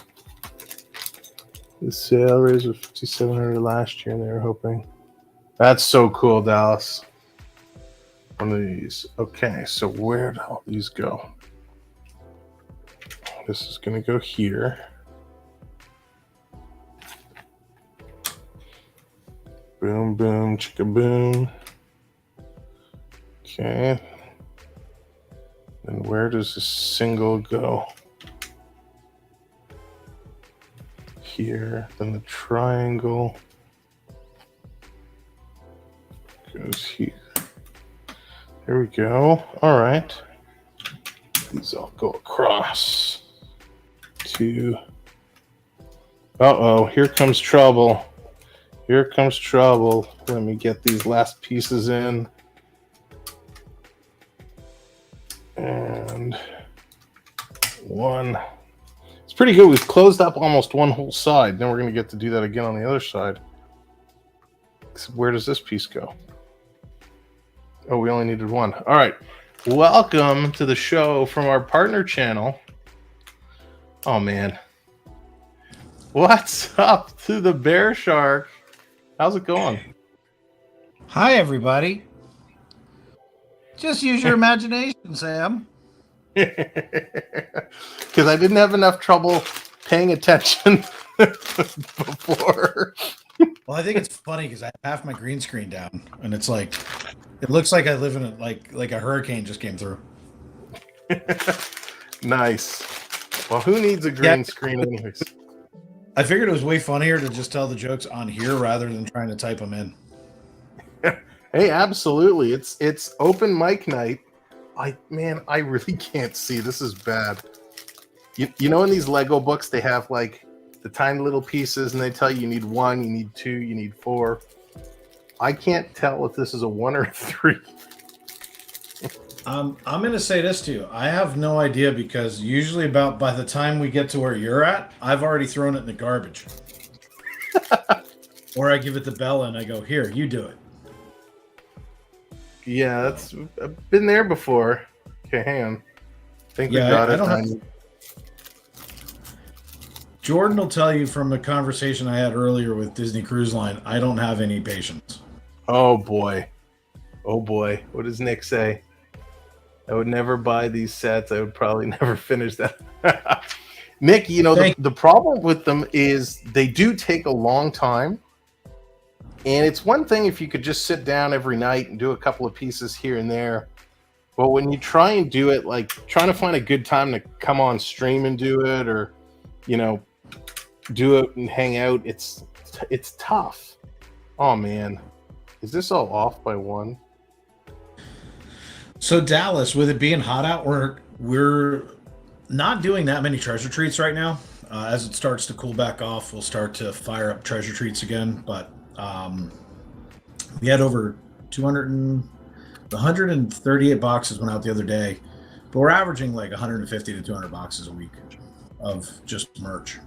The sale raise was $5,700 last year, and they were hoping. That's so cool, Dallas. 1 of these. Okay, so where do all these go? This is going to go here. Boom, boom, chicka boom. Okay. And where does this single go? Here. Then the triangle goes here. There we go. All right. These all go across. 2. Uh-oh, here comes trouble. Here comes trouble. Let me get these last pieces in. And 1. It's pretty good. We've closed up almost one whole side. Then we're going to get to do that again on the other side. So where does this piece go? Oh, we only needed 1. All right. Welcome to the show from our partner channel. Oh, man. What's up to the Bear Shark? How's it going? Hi, everybody. Just use your imagination, Sam. Because I didn't have enough trouble paying attention before. Well, I think it's funny because I have half my green screen down, and it's like, it looks like I live in like a hurricane just came through. Nice. Well, who needs a green screen anyways? I figured it was way funnier to just tell the jokes on here rather than trying to type them in. Hey, absolutely. It's open mic night. I really can't see. This is bad. You know, in these Lego books, they have like the tiny little pieces, and they tell you need 1, you need 2, you need 4. I can't tell if this is a 1 or a 3. I'm going to say this to you. I have no idea because usually by the time we get to where you're at, I've already thrown it in the garbage. Or I give it to Bella and I go, here, you do it. Yeah, I've been there before. Okay, hang on. I think we got it. Jordan will tell you from a conversation I had earlier with Disney Cruise Line, I don't have any patience. Oh boy. What does Nick say? I would never buy these sets. I would probably never finish that. Nick, you know, the problem with them is they do take a long time. And it's one thing if you could just sit down every night and do a couple of pieces here and there. But when you try and do it, like trying to find a good time to come on stream and do it, or, you know, do it and hang out, it's tough. Oh, man. Is this all off by 1? So Dallas, with it being hot out, we're not doing that many treasure treats right now. As it starts to cool back off, we'll start to fire up treasure treats again. But we had over 138 boxes went out the other day, but we're averaging like 150 to 200 boxes a week of just merch,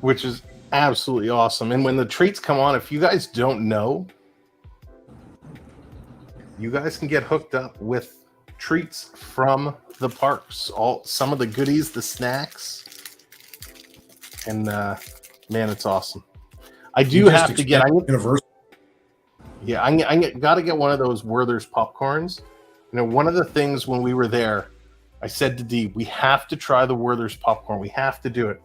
which is absolutely awesome. And when the treats come on, if you guys don't know, you guys can get hooked up with treats from the parks. Some of the goodies, the snacks, and man, it's awesome. I do have to get Universal. Yeah, I got to get one of those Werther's popcorns. You know, one of the things when we were there, I said to Dee, we have to try the Werther's popcorn. We have to do it.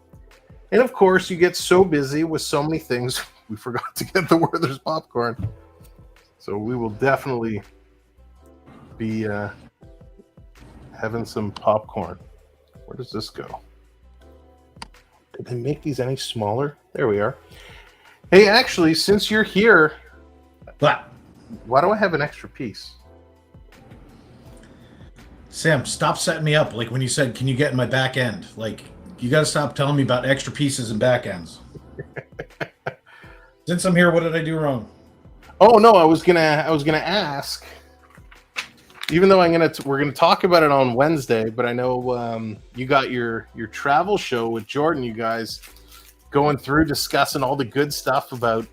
And of course, you get so busy with so many things, we forgot to get the Werther's popcorn. So we will definitely be having some popcorn. Where does this go? Did they make these any smaller? There we are. Hey, actually, since you're here, why do I have an extra piece? Sam, stop setting me up. Like when you said, can you get in my back end? Like, you got to stop telling me about extra pieces and back ends. Since I'm here, what did I do wrong? Oh no, I was gonna ask. Even though we're gonna talk about it on Wednesday, but I know you got your travel show with Jordan. You guys going through discussing all the good stuff about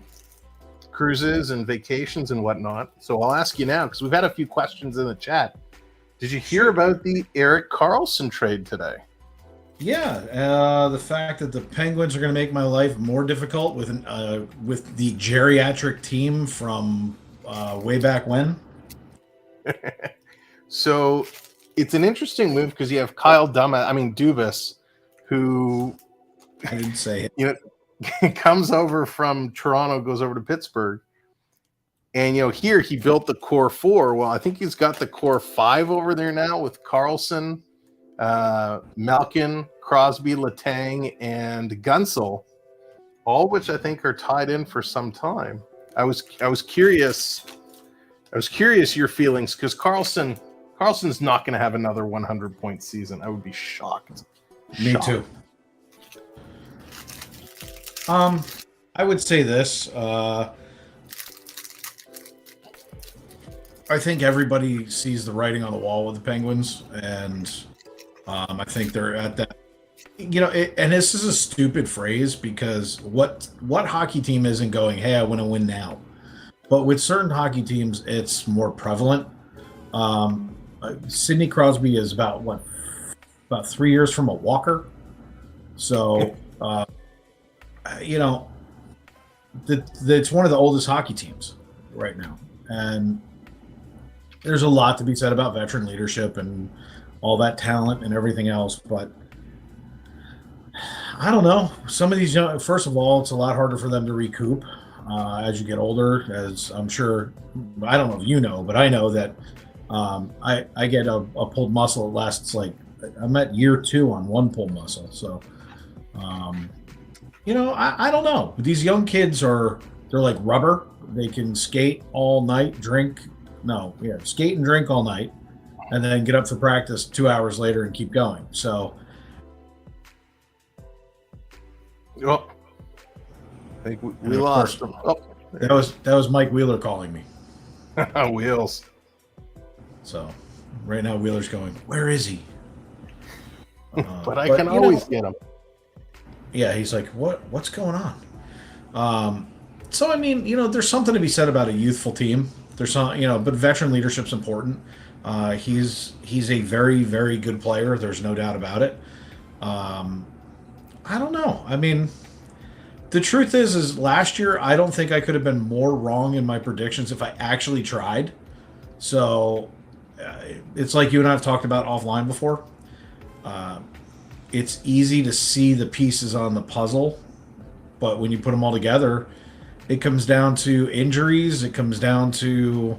cruises and vacations and whatnot. So I'll ask you now because we've had a few questions in the chat. Did you hear about the Erik Karlsson trade today? Yeah, the fact that the Penguins are going to make my life more difficult with the geriatric team from way back when. So it's an interesting move because you have Dubas, who I didn't say it. You know, comes over from Toronto, goes over to Pittsburgh, and here he built the core 4. Well, I think he's got the core 5 over there now with Karlsson, Malkin, Crosby, Letang, and Gunsel, all which I think are tied in for some time. I was curious your feelings because Karlsson's not going to have another 100-point season. I would be shocked. Me too. I would say this. I think everybody sees the writing on the wall with the Penguins, and I think they're at that. And this is a stupid phrase because what hockey team isn't going, hey, I want to win now? But with certain hockey teams, it's more prevalent. Sidney Crosby is about 3 years from a walker. So, it's one of the oldest hockey teams right now. And there's a lot to be said about veteran leadership and all that talent and everything else. But I don't know. Some of these young, first of all, it's a lot harder for them to recoup as you get older, as I'm sure, I don't know if you know, but I know that I get a pulled muscle that lasts like, I'm at year 2 on one pulled muscle. So, I don't know. These young kids they're like rubber. They can skate all night, skate and drink all night, and then get up for practice 2 hours later and keep going. So, I think we lost him. That was Mike Wheeler calling me. Wheels. So, right now Wheeler's going, where is he? But I can always get him. Yeah, he's like, what's going on? So I mean, there's something to be said about a youthful team. There's some, but veteran leadership's important. He's a very, very good player. There's no doubt about it. I don't know. I mean, the truth is last year I don't think I could have been more wrong in my predictions if I actually tried. So it's like you and I have talked about offline before. It's easy to see the pieces on the puzzle, but when you put them all together, it comes down to injuries. It comes down to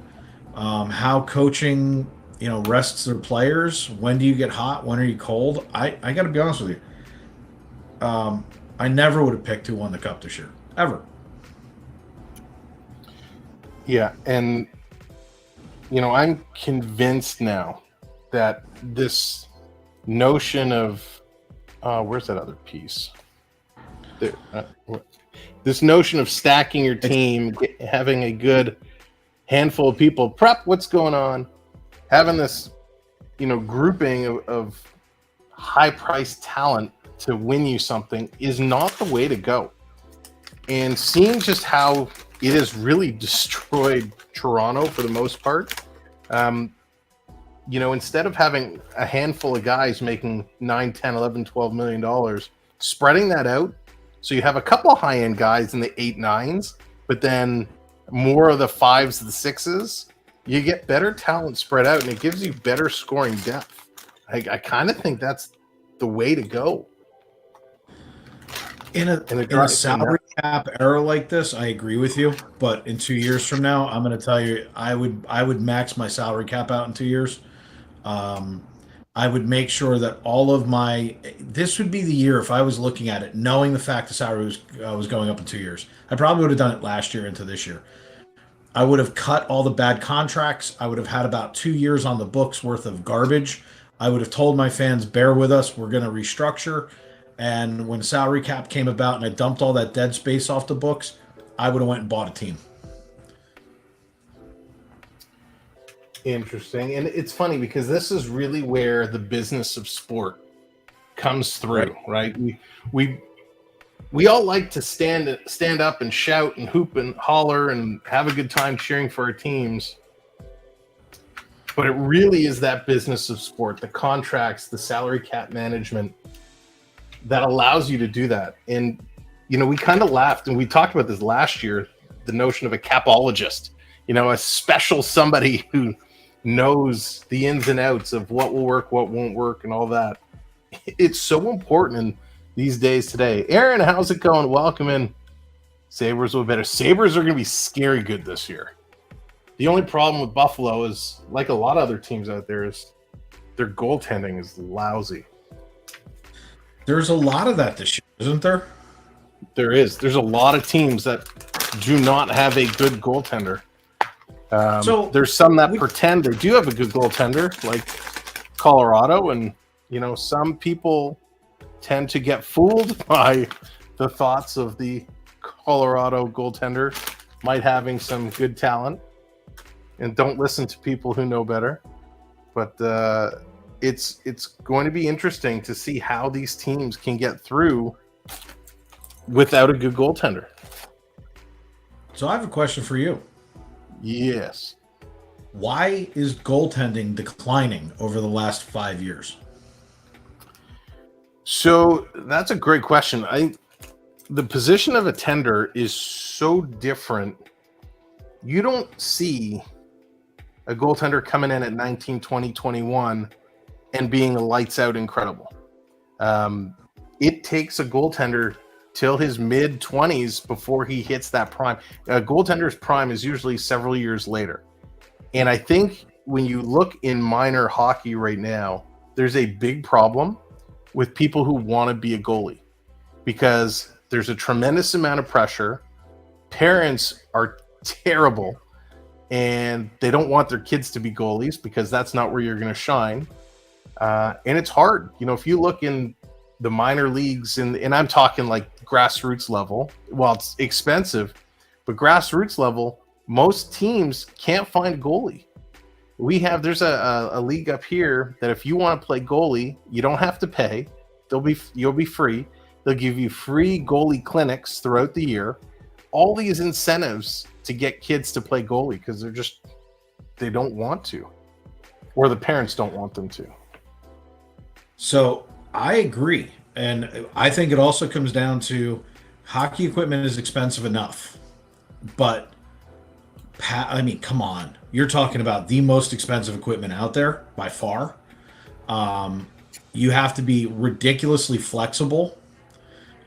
how coaching, rests their players. When do you get hot? When are you cold? I got to be honest with you. I never would have picked who won the cup this year, ever. Yeah, and I'm convinced now that this notion of Where's that other piece? There, this notion of stacking your team, having a good handful of people. Prep, what's going on? Having this, grouping of high-priced talent to win you something is not the way to go. And seeing just how it has really destroyed Toronto for the most part, instead of having a handful of guys making 9, 10, 11, 12 million dollars, spreading that out so you have a couple of high-end guys in the 8, 9s, but then more of the 5s, the 6s, you get better talent spread out, and it gives you better scoring depth. I kind of think that's the way to go. In a salary cap era like this, I agree with you. But in 2 years from now, I'm going to tell you, I would max my salary cap out in 2 years. I would make sure that all of this would be the year if I was looking at it, knowing the fact the salary was going up in 2 years. I probably would have done it last year into this year. I would have cut all the bad contracts. I would have had about 2 years on the books worth of garbage. I would have told my fans, bear with us, we're going to restructure. And when salary cap came about and I dumped all that dead space off the books, I would have went and bought a team. Interesting. And it's funny because this is really where the business of sport comes through, right? We all like to stand up and shout and hoop and holler and have a good time cheering for our teams. But it really is that business of sport, the contracts, the salary cap management that allows you to do that. And, we kind of laughed, and we talked about this last year, the notion of a capologist, a special somebody who knows the ins and outs of what will work, what won't work, and all that. It's so important in these days today. Aaron, how's it going? Welcome in. Sabres will be better. Sabres are going to be scary good this year. The only problem with Buffalo is, like a lot of other teams out there, is their goaltending is lousy. There's a lot of that this year, isn't there? There is. There's a lot of teams that do not have a good goaltender. So there's some that pretend they do have a good goaltender, like Colorado, and some people tend to get fooled by the thoughts of the Colorado goaltender might having some good talent, and don't listen to people who know better. But it's going to be interesting to see how these teams can get through without a good goaltender. So I have a question for you. Yes. Why is goaltending declining over the last 5 years? So that's a great question. The position of a tender is so different. You don't see a goaltender coming in at 19, 20, 21 and being lights out incredible. It takes a goaltender till his mid-20s before he hits that prime. A goaltender's prime is usually several years later. And I think when you look in minor hockey right now, there's a big problem with people who want to be a goalie because there's a tremendous amount of pressure. Parents are terrible, and they don't want their kids to be goalies because that's not where you're going to shine. And it's hard. If you look in the minor leagues, and I'm talking like grassroots level, well, it's expensive, but grassroots level, most teams can't find a goalie. There's a league up here that if you want to play goalie, you don't have to pay. You'll be free. They'll give you free goalie clinics throughout the year. All these incentives to get kids to play goalie because they don't want to, or the parents don't want them to. So I agree. And I think it also comes down to hockey equipment is expensive enough. But, come on. You're talking about the most expensive equipment out there by far. You have to be ridiculously flexible.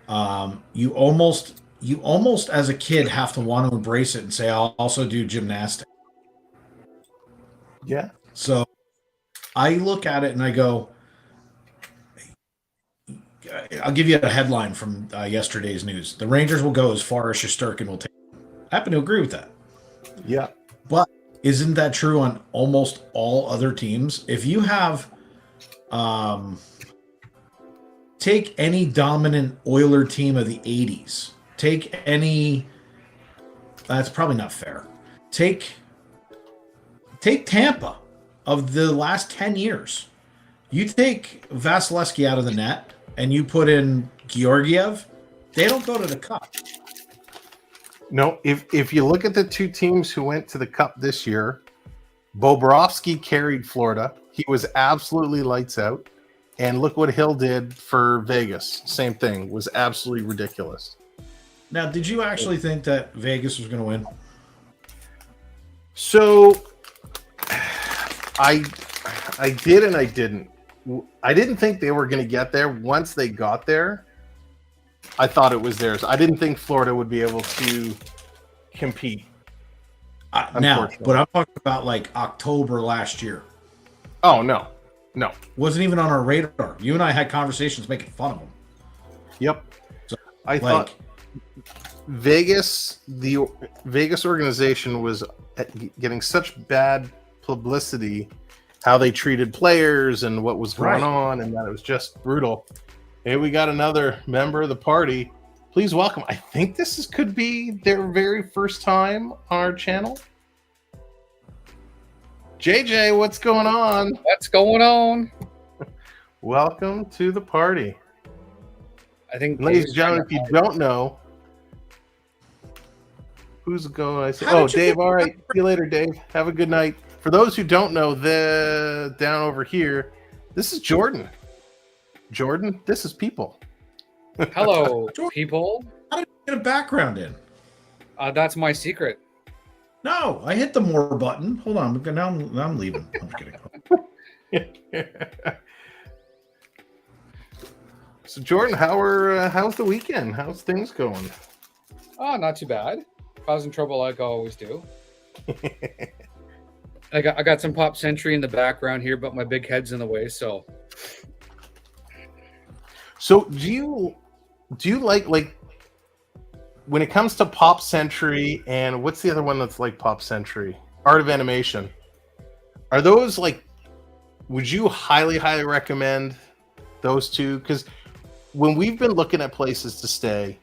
You almost as a kid have to want to embrace it and say, I'll also do gymnastics. Yeah. So I look at it and I go, I'll give you a headline from yesterday's news. The Rangers will go as far as Shesterkin will take. I happen to agree with that. Yeah. But isn't that true on almost all other teams? If you have take any dominant Oiler team of the 80s. Take any. That's probably not fair. Take Tampa of the last 10 years. You take Vasilevsky out of the net and you put in Georgiev, they don't go to the cup. No, if you look at the two teams who went to the cup this year, Bobrovsky carried Florida. He was absolutely lights out. And look what Hill did for Vegas. Same thing. Was absolutely ridiculous. Now, did you actually think that Vegas was going to win? So I did and I didn't. I didn't think they were going to get there. Once they got there, I thought it was theirs. I didn't think Florida would be able to compete. Now, but I'm talking about like October last year. Oh, no. Wasn't even on our radar. You and I had conversations making fun of them. Yep. So, I thought Vegas, the Vegas organization was getting such bad publicity, how they treated players and what was going on, and that it was just brutal. Hey, we got another member of the party. Please welcome. I think this could be their very first time on our channel. JJ, what's going on? What's going on? Welcome to the party. I think, ladies and gentlemen, if you don't know, who's going? Dave. All right. See you later, Dave. Have a good night. For those who don't know, down over here, this is Jordan. Jordan, this is people. Hello, people. How did you get a background in? That's my secret. No, I hit the more button. Hold on. Now I'm leaving. I'm kidding. So, Jordan, how's the weekend? How's things going? Oh, not too bad. Causing trouble like I always do. I got some Pop Century in the background here, but my big head's in the way. So do you like when it comes to Pop Century and what's the other one that's like Pop Century? Art of Animation. Are those would you highly recommend those two? Because when we've been looking at places to stay,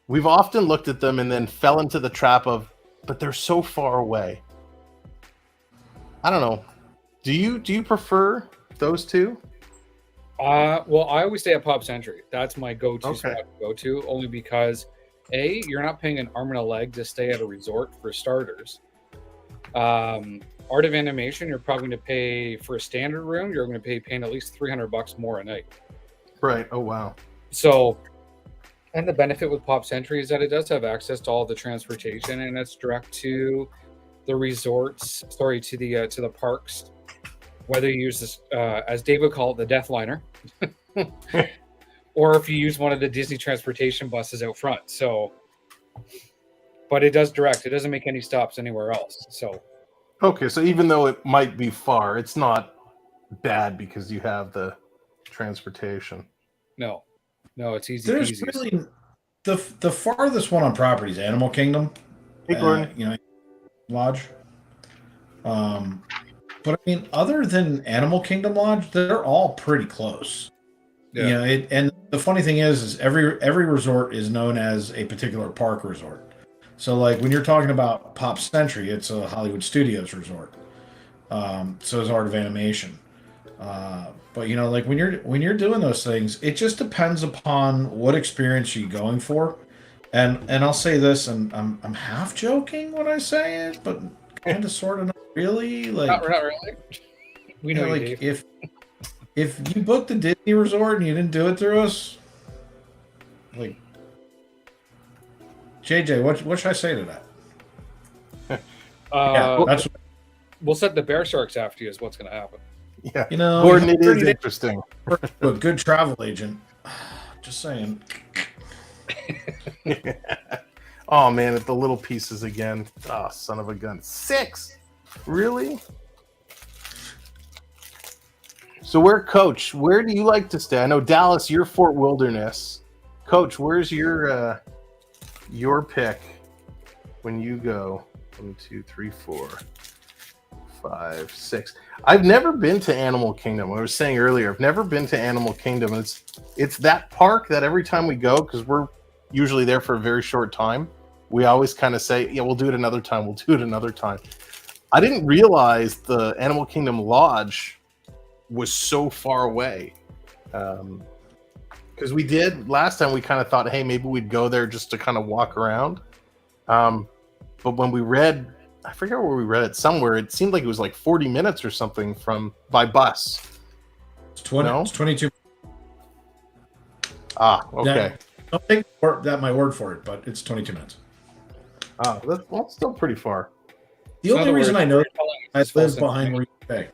we've often looked at them and then fell into the trap of, but they're so far away. I don't know. Do you prefer those two? Well, I always stay at Pop Century. That's my go-to spot to go to, only because A, you're not paying an arm and a leg to stay at a resort for starters. Art of Animation, you're probably going to pay for a standard room. You're going to be paying at least $300 more a night. Right. Oh wow. So, and the benefit with Pop Century is that it does have access to all the transportation, and it's direct to the resorts. To the parks. Whether you use this, as Dave would call it, the Death Liner, or if you use one of the Disney transportation buses out front. So, but it does direct. It doesn't make any stops anywhere else. So, okay. So even though it might be far, it's not bad because you have the transportation. No, it's easy. There's really the farthest one on property is Animal Kingdom. Hey, Gordon. Lodge. But I mean, other than Animal Kingdom Lodge, they're all pretty close. Yeah. And the funny thing is every resort is known as a particular park resort. So like when you're talking about Pop Century, it's a Hollywood Studios resort. So is Art of Animation. But like when you're doing those things, it just depends upon what experience you're going for. And I'll say this, and I'm half joking when I say it, but kind of sort of not really. Not really. We know you, Dave. If you booked a Disney resort and you didn't do it through us, JJ, what should I say to that? We'll set the bear sharks after you is what's going to happen. Yeah, Gordon, it is interesting. A good travel agent. Just saying. Oh man, at the little pieces again. Oh, son of a gun. 6? Really? So Coach, where do you like to stay? I know Dallas, you're Fort Wilderness. Coach, where's your pick when you go? 1, 2, 3, 4, 5, 6. I've never been to Animal Kingdom. I was saying earlier, I've never been to Animal Kingdom. It's that park that every time we go, because we're usually there for a very short time, we always kind of say, yeah, we'll do it another time. We'll do it another time. I didn't realize the Animal Kingdom Lodge was so far away. Because we did last time, we kind of thought, hey, maybe we'd go there just to kind of walk around. But when we read, I forget where we read it, somewhere, it seemed like it was like 40 minutes or something by bus. It's 20. No? It's 22. Ah, okay. Don't take that my word for it, but it's 22 minutes. Oh, that's still pretty far. The only reason I know I live behind where you stay.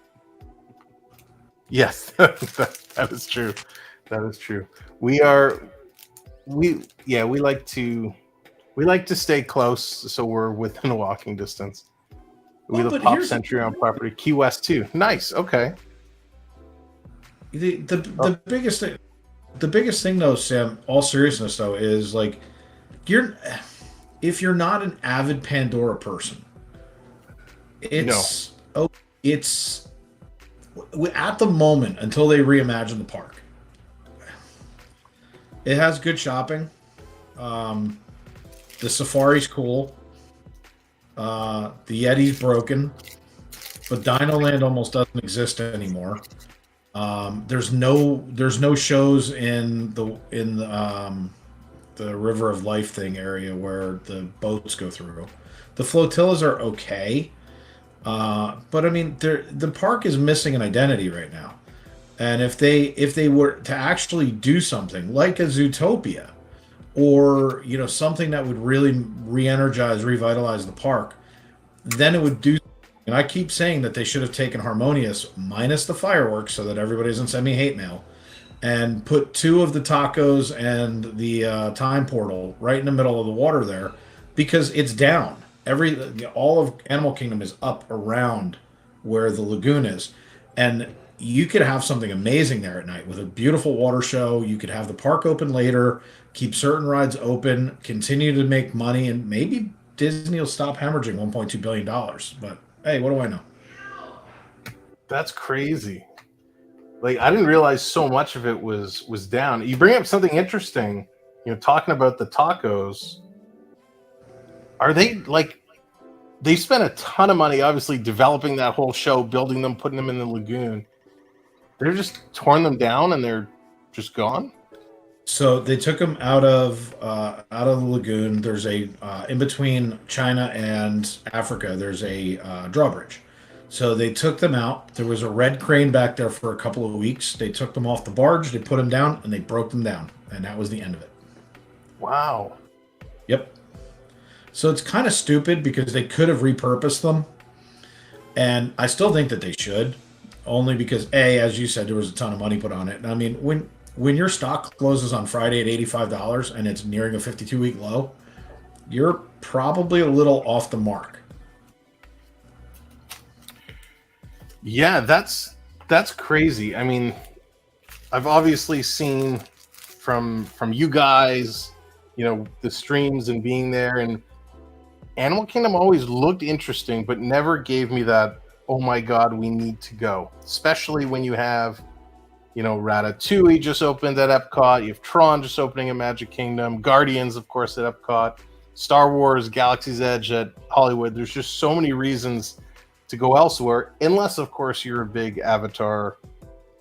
Yes, that is true. That is true. We like to stay close, so we're within walking distance. We live Pop Century on property. Key West too. Nice. Okay. The biggest thing though, Sam, all seriousness though, is like if you're not an avid Pandora person, it's at the moment until they reimagine the park. It has good shopping. The safari's cool. The Yeti's broken, but Dino Land almost doesn't exist anymore. There's no shows in the River of Life thing area where the boats go through. The flotillas are okay, but I mean, the park is missing an identity right now. And if they were to actually do something like a Zootopia, or something that would really revitalize the park, then it would do. And I keep saying that they should have taken Harmonious minus the fireworks so that everybody doesn't send me hate mail, and put 2 of the tacos and the time portal right in the middle of the water there, because it's down. All of Animal Kingdom is up around where the lagoon is, and you could have something amazing there at night with a beautiful water show. You could have the park open later, keep certain rides open, continue to make money, and maybe Disney will stop hemorrhaging $1.2 billion. But hey, what do I know? That's crazy. Like, I didn't realize so much of it was down. You bring up something interesting, talking about the tacos. Are they like, they spent a ton of money, obviously, developing that whole show, building them, putting them in the lagoon. They're just torn them down and they're just gone? So they took them out of the lagoon. There's a in between China and Africa. There's a drawbridge. So they took them out. There was a red crane back there for a couple of weeks. They took them off the barge. They put them down and they broke them down, and that was the end of it. Wow. Yep. So it's kind of stupid because they could have repurposed them, and I still think that they should, only because as you said, there was a ton of money put on it. And I mean, when your stock closes on Friday at $85 and it's nearing a 52-week low, you're probably a little off the mark. Yeah, that's crazy. I mean, I've obviously seen from you guys, the streams and being there, and Animal Kingdom always looked interesting, but never gave me that, oh my God, we need to go. Especially when you have, Ratatouille just opened at Epcot. You have Tron just opening at Magic Kingdom. Guardians, of course, at Epcot. Star Wars, Galaxy's Edge at Hollywood. There's just so many reasons to go elsewhere, unless, of course, you're a big Avatar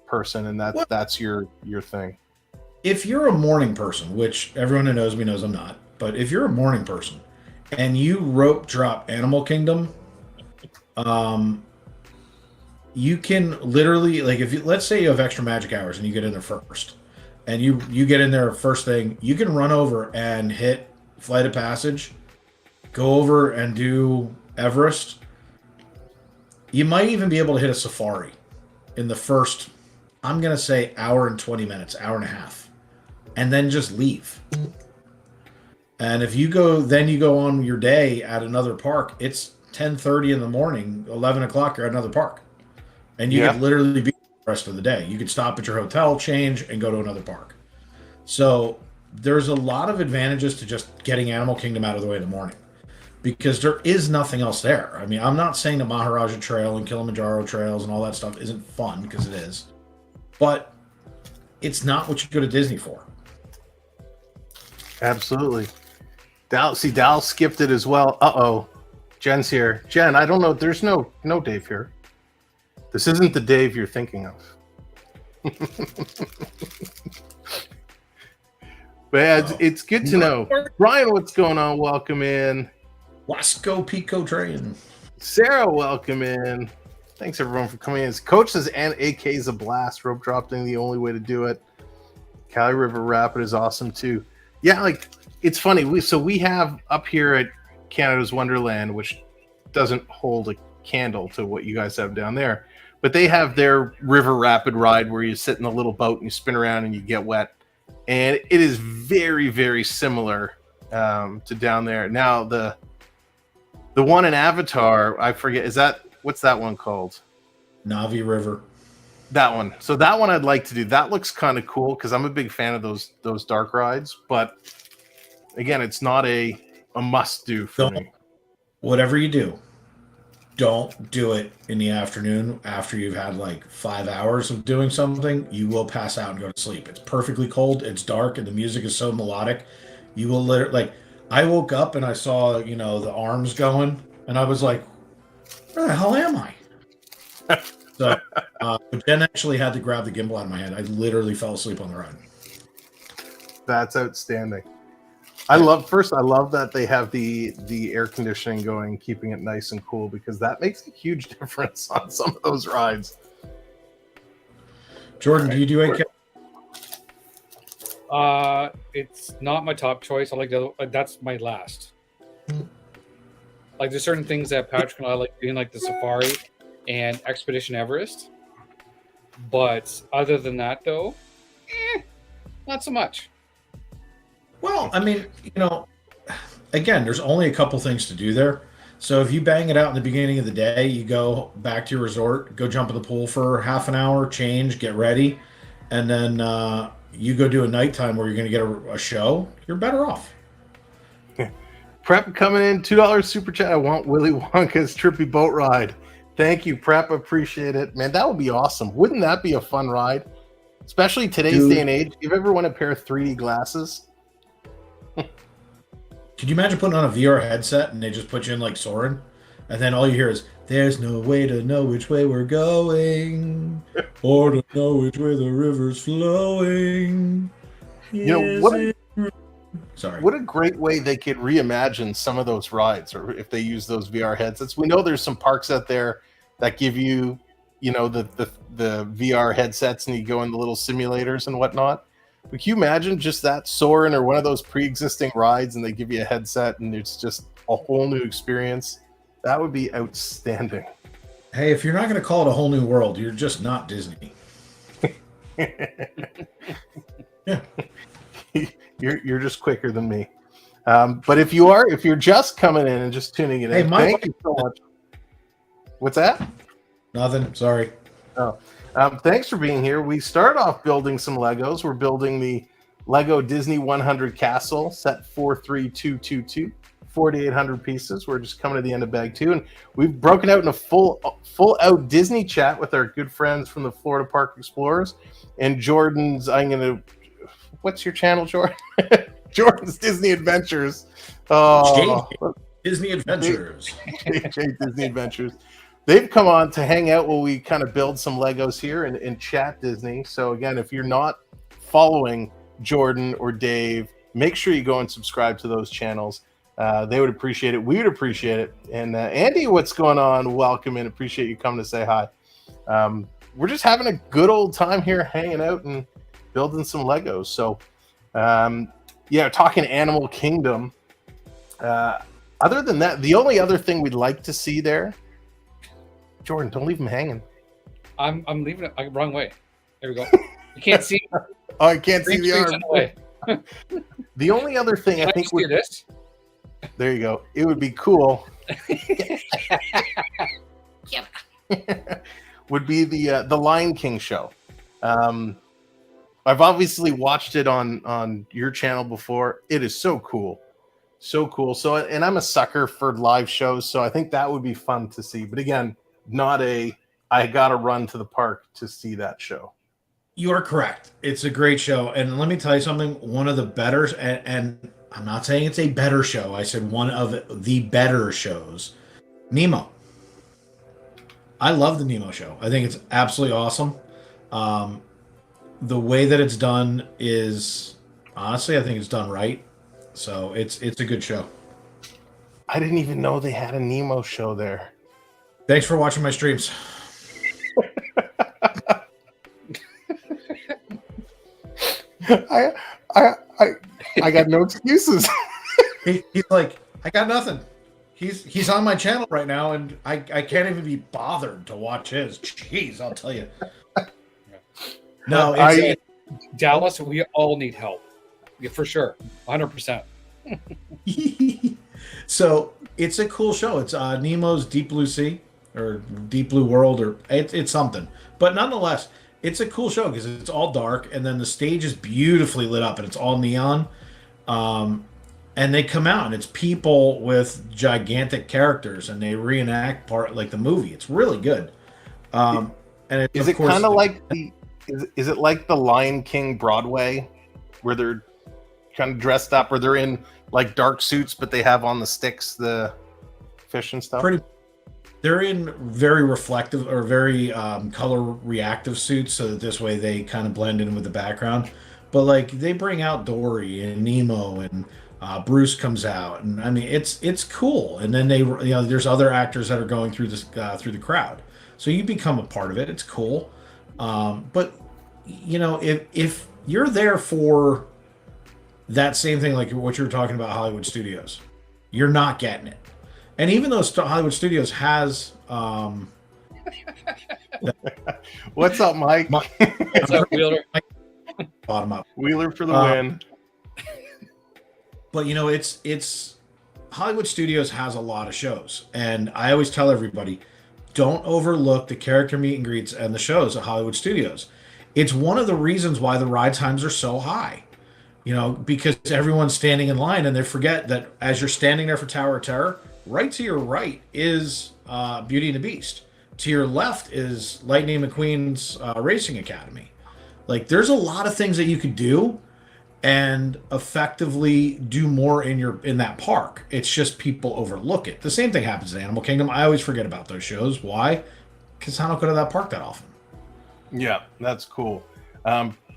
person and that's your thing. If you're a morning person, which everyone who knows me knows I'm not, but if you're a morning person and you rope drop Animal Kingdom, you can literally, like, let's say you have extra magic hours and you get in there first, and you get in there first thing, you can run over and hit Flight of Passage, go over and do Everest. You might even be able to hit a safari in the first, I'm going to say, hour and 20 minutes, hour and a half, and then just leave. And if you go on your day at another park, it's 10:30 in the morning, 11 o'clock, you're at another park. And you could literally be the rest of the day. You could stop at your hotel, change, and go to another park. So there's a lot of advantages to just getting Animal Kingdom out of the way in the morning. because there is nothing else there. I mean, I'm not saying the Maharaja Trail and Kilimanjaro trails and all that stuff isn't fun, because it is, but it's not what you go to Disney for. Absolutely. Dal skipped it as well. Uh-oh. Jen's here. Jen, I don't know. There's no Dave here. This isn't the Dave you're thinking of. But yeah, it's good to know. Brian, what's going on? Welcome in. Wasco Pico Train. Sarah, welcome in. Thanks everyone for coming in. Coach says, and AK is a blast. Rope dropping the only way to do it. Cali River Rapid is awesome too. Yeah, like it's funny. We have up here at Canada's Wonderland, which doesn't hold a candle to what you guys have down there, but they have their river rapid ride where you sit in a little boat and you spin around and you get wet, and it is very, very similar to down there. Now the one in Avatar, I forget, what's that one called? Navi River. That one. So that one I'd like to do. That looks kind of cool because I'm a big fan of those dark rides. But again, it's not a must do for me. Whatever you do, don't do it in the afternoon after you've had like 5 hours of doing something. You will pass out and go to sleep. It's perfectly cold. It's dark, and the music is so melodic. You will literally, like, I woke up and I saw, the arms going, and I was like, where the hell am I? So, but Jen actually had to grab the gimbal out of my hand. I literally fell asleep on the ride. That's outstanding. I love that they have the air conditioning going, keeping it nice and cool, because that makes a huge difference on some of those rides. Jordan, do you do Ecamm? It's not my top choice. I like that's my last. Like there's certain things that Patrick and I like doing, like the Safari and Expedition Everest. But other than that, though, not so much. Well, I mean, again, there's only a couple things to do there. So if you bang it out in the beginning of the day, you go back to your resort, go jump in the pool for half an hour, change, get ready, and then you go do a nighttime where you're going to get a show, you're better off. Prep coming in, $2 super chat. I want Willy Wonka's trippy boat ride. Thank you, Prep. Appreciate it. Man, that would be awesome. Wouldn't that be a fun ride? Especially today's day and age. If you ever want a pair of 3D glasses. Could you imagine putting on a VR headset and they just put you in like Soren? And then all you hear is, there's no way to know which way we're going, or to know which way the river's flowing. What a great way they could reimagine some of those rides, or if they use those VR headsets. We know there's some parks out there that give you, the VR headsets, and you go in the little simulators and whatnot. But can you imagine just that Soarin' or one of those pre-existing rides, and they give you a headset and it's just a whole new experience? That would be outstanding. Hey, if you're not going to call it a whole new world, you're just not Disney. Yeah. You're just quicker than me. But if you're just coming in and just tuning in, thank you so much. What's that? Nothing. Sorry. Oh, thanks for being here. We start off building some Legos. We're building the Lego Disney 100 Castle, set 43222, 4,800 pieces. We're just coming to the end of bag 2, and we've broken out in a full out Disney chat with our good friends from the Florida Park Explorers. And Jordan's, what's your channel, Jordan? Jordan's Disney Adventures. Disney Adventures. JJ Disney Adventures. They've come on to hang out while we kind of build some Legos here and chat Disney. So again, if you're not following Jordan or Dave, make sure you go and subscribe to those channels. They would appreciate it. We would appreciate it. And Andy, what's going on? Welcome in. Appreciate you coming to say hi. We're just having a good old time here, hanging out and building some Legos. So, talking Animal Kingdom. Other than that, the only other thing we'd like to see there, Jordan, don't leave him hanging. I'm leaving it wrong way. There we go. You can't see. Oh, I can't see the arm. The only other thing I think would this. There you go. It would be cool. Would be the Lion King show. I've obviously watched it on your channel before. It is so cool. So cool. So, and I'm a sucker for live shows, so I think that would be fun to see. But again, not a I got to run to the park to see that show. You are correct. It's a great show. And let me tell you something, one of the better, and I'm not saying it's a better show. I said one of the better shows, Nemo. I love the Nemo show. I think it's absolutely awesome. The way that it's done is, honestly, I think it's done right. So it's a good show. I didn't even know they had a Nemo show there. Thanks for watching my streams. I got no excuses. He's like, I got nothing. He's on my channel right now, and I can't even be bothered to watch his. Jeez, I'll tell you. No, Dallas, we all need help. Yeah, for sure. 100%. So it's a cool show. It's Nemo's Deep Blue Sea or Deep Blue World, or it's something. But nonetheless, it's a cool show because it's all dark, and then the stage is beautifully lit up, and it's all neon. And they come out, and it's people with gigantic characters, and they reenact part like the movie. It's really good. And is it kind of like is it like the Lion King Broadway, where they're kind of dressed up, or they're in like dark suits, but they have on the sticks the fish and stuff? They're in very reflective or very color reactive suits, so that this way they kind of blend in with the background. But like they bring out Dory and Nemo, and Bruce comes out, and I mean it's cool. And then there's other actors that are going through this through the crowd, so you become a part of it. It's cool. But if you're there for that same thing, like what you were talking about, Hollywood Studios, you're not getting it. And even though Hollywood Studios has what's up, Mike? What's up, Wheeler? Bottom up, Wheeler for the win. But it's Hollywood Studios has a lot of shows, and I always tell everybody, don't overlook the character meet and greets and the shows at Hollywood Studios. It's one of the reasons why the ride times are so high. Because everyone's standing in line, and they forget that as you're standing there for Tower of Terror, right to your right is Beauty and the Beast. To your left is Lightning McQueen's Racing Academy. Like, there's a lot of things that you could do and effectively do more in that park. It's just people overlook it. The same thing happens in Animal Kingdom. I always forget about those shows. Why? Because I don't go to that park that often. Yeah, that's cool.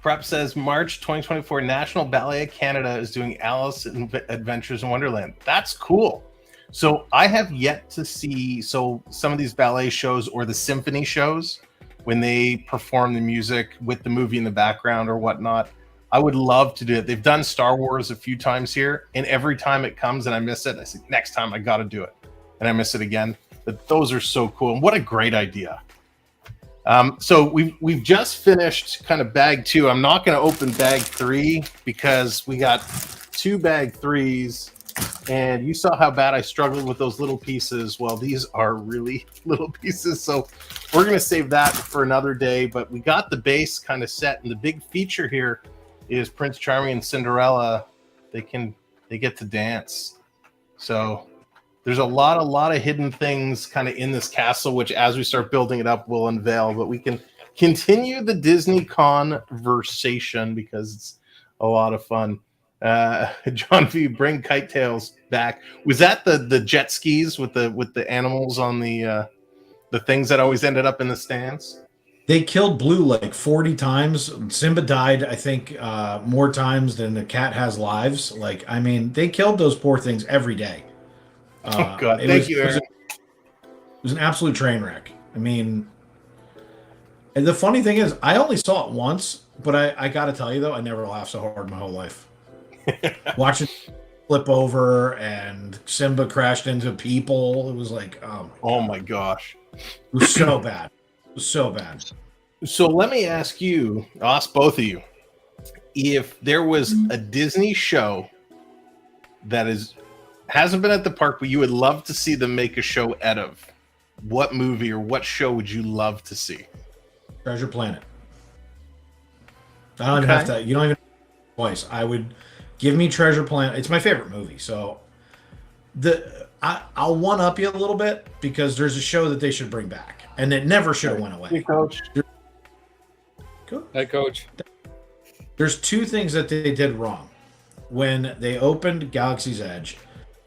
Prep says March 2024 National Ballet of Canada is doing Alice Adventures in Wonderland. That's cool. So I have yet to see some of these ballet shows or the symphony shows when they perform the music with the movie in the background or whatnot. I would love to do it. They've done Star Wars a few times here, and every time it comes and I miss it, I say, next time I got to do it. And I miss it again. But those are so cool. And what a great idea. So we've just finished kind of bag 2. I'm not going to open bag 3 because we got 2 bag 3s, and you saw how bad I struggled with those little pieces. Well, these are really little pieces, so we're going to save that for another day. But we got the base kind of set, and the big feature here is Prince Charming and Cinderella. They get to dance. So there's a lot of hidden things kind of in this castle, which as we start building it up, we'll unveil. But we can continue the Disney conversation because it's a lot of fun. John V, bring Kite Tails back. Was that the jet skis with the animals on the things that always ended up in the stands? They killed Blue like 40 times. Simba died, I think, more times than the cat has lives. Like, I mean, they killed those poor things every day. Oh God! Thank you, Aaron. It was an absolute train wreck. I mean, and the funny thing is, I only saw it once, but I got to tell you though, I never laughed so hard in my whole life. Watching flip over and Simba crashed into people, it was like, oh my gosh, it was so bad. It was so bad. So let me ask you, I'll ask both of you, if there was a Disney show that hasn't been at the park, but you would love to see them make a show out of, what movie or what show would you love to see? Treasure Planet. I don't even have to. You don't even twice. I would give me Treasure Planet. It's my favorite movie, so I'll one up you a little bit because there's a show that they should bring back, and it never should have went away. Hey, Coach. Hey, Coach. There's two things that they did wrong when they opened Galaxy's Edge.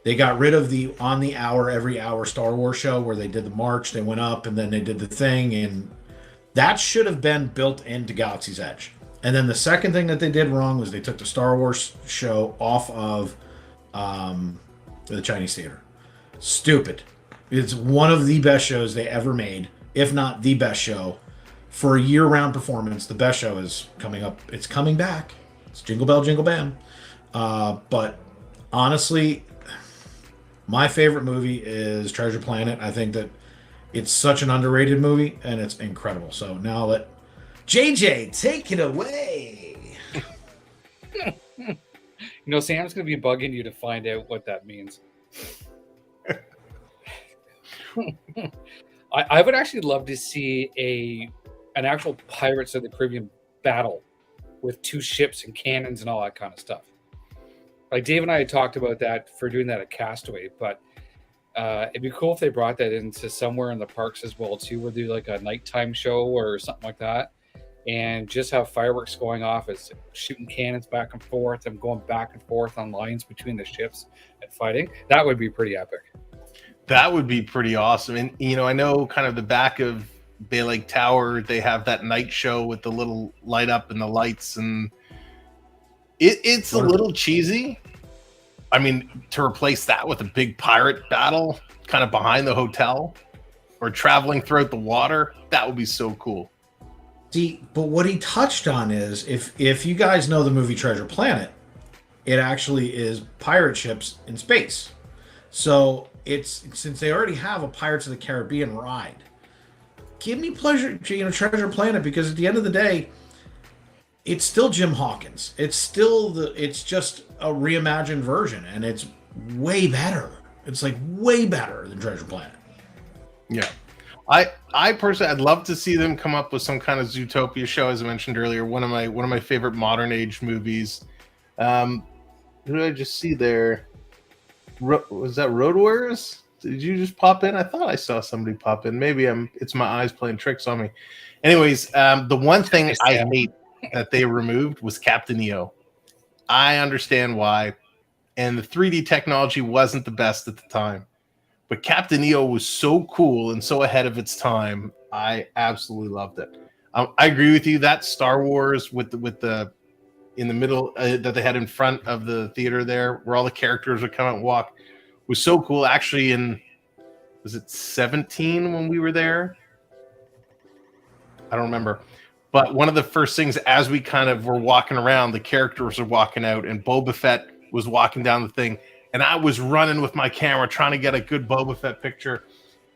They got rid of the on the hour, every hour Star Wars show where they did the march, they went up, and then they did the thing, and that should have been built into Galaxy's Edge. And then the second thing that they did wrong was they took the Star Wars show off of the Chinese theater. Stupid. It's one of the best shows they ever made, if not the best show. For a year-round performance, the best show is coming up. It's coming back. It's Jingle Bell, Jingle Bam. But honestly, my favorite movie is Treasure Planet. I think that it's such an underrated movie, and it's incredible. So now I'll let JJ take it away. Sam's going to be bugging you to find out what that means. I would actually love to see an actual Pirates of the Caribbean battle with two ships and cannons and all that kind of stuff. Like Dave and I had talked about that for doing that at Castaway, but it'd be cool if they brought that into somewhere in the parks as well too, where they do like a nighttime show or something like that, and just have fireworks going off as shooting cannons back and forth and going back and forth on lines between the ships and fighting. That would be pretty epic. That would be pretty awesome. And I know kind of the back of Bay Lake Tower, they have that night show with the little light up and the lights, and it's a little cheesy. I mean, to replace that with a big pirate battle kind of behind the hotel or traveling throughout the water, that would be so cool. See, but what he touched on is if you guys know the movie Treasure Planet, it actually is pirate ships in space. So it's since they already have a Pirates of the Caribbean ride, give me pleasure, Treasure Planet, because at the end of the day, it's still Jim Hawkins. It's just a reimagined version, and it's way better. It's like way better than Treasure Planet. Yeah. I personally, I'd love to see them come up with some kind of Zootopia show, as I mentioned earlier. One of my favorite modern age movies. Who did I just see there? Was that Road Warriors? Did you just pop in? I thought I saw somebody pop in. Maybe it's my eyes playing tricks on me. Anyways, the one thing I hate that they removed was Captain EO. I understand why, and the 3D technology wasn't the best at the time, but Captain EO was so cool and so ahead of its time. I absolutely loved it. I agree with you. That Star Wars with the in the middle that they had in front of the theater there, where all the characters would come out and walk, was so cool. Actually, was it 17 when we were there? I don't remember. But one of the first things, as we kind of were walking around, the characters were walking out, and Boba Fett was walking down the thing, and I was running with my camera trying to get a good Boba Fett picture,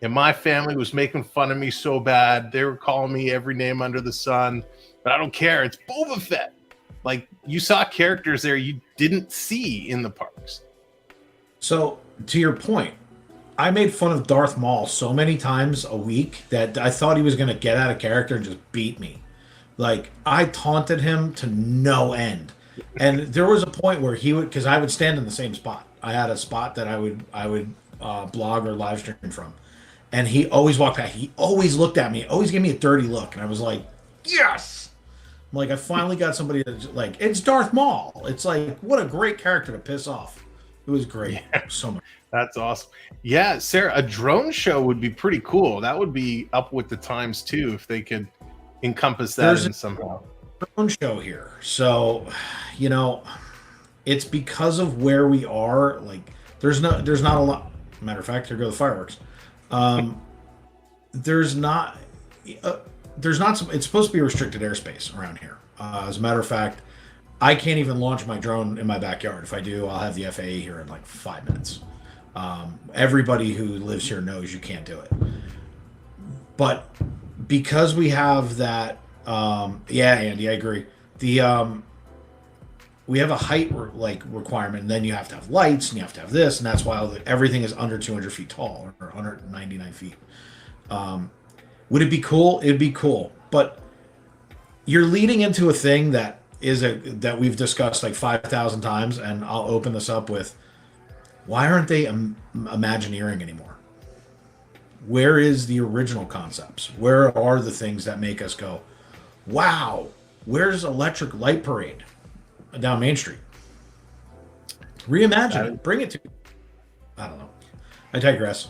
and my family was making fun of me so bad. They were calling me every name under the sun, but I don't care. It's Boba Fett. Like, you saw characters there you didn't see in the parks. So, to your point, I made fun of Darth Maul so many times a week that I thought he was going to get out of character and just beat me. Like, I taunted him to no end. And there was a point where he would, because I would stand in the same spot. I had a spot that I would blog or live stream from. And he always walked back. He always looked at me, always gave me a dirty look. And I was like, yes! Like, I finally got somebody that's like, it's Darth Maul. It's like, what a great character to piss off. It was great. Yeah. So much. That's awesome. Yeah, Sarah, a drone show would be pretty cool. That would be up with the times too, if they could encompass that in somehow. Drone show here. So, it's because of where we are. Like, there's not a lot. Matter of fact, here go the fireworks. There's not some. It's supposed to be restricted airspace around here. As a matter of fact, I can't even launch my drone in my backyard. If I do, I'll have the FAA here in like 5 minutes. Everybody who lives here knows you can't do it. But because we have that, yeah, Andy, I agree. We have a height requirement, and then you have to have lights, and you have to have this, and that's why everything is under 200 feet tall, or 199 feet. Would it be cool? It'd be cool, but you're leading into a thing that we've discussed like 5,000 times, and I'll open this up with. Why aren't they Imagineering anymore? Where is the original concepts? Where are the things that make us go, wow, where's Electric Light Parade down Main Street? Reimagine it. Bring it to... I don't know. I digress.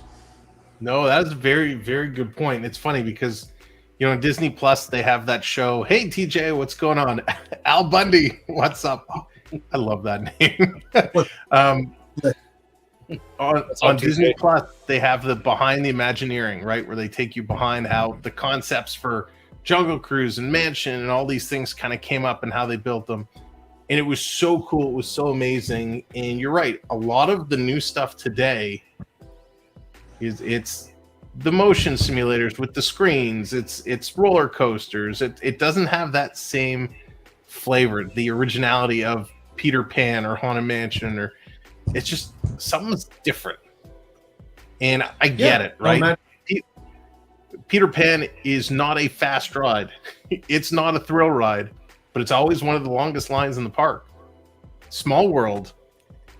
No, that is a very, very good point. It's funny because, you know, Disney Plus, they have that show. Hey, TJ, what's going on? Al Bundy, what's up? I love that name. On Disney Plus, they have the Behind the Imagineering, right? Where they take you behind how the concepts for Jungle Cruise and Mansion and all these things kind of came up and how they built them. And it was so cool. It was so amazing. And you're right. A lot of the new stuff today it's the motion simulators with the screens. It's roller coasters. It doesn't have that same flavor, the originality of Peter Pan or Haunted Mansion, or it's just something's different. And I get it, right? Peter Pan is not a fast ride. It's not a thrill ride, but it's always one of the longest lines in the park. Small World,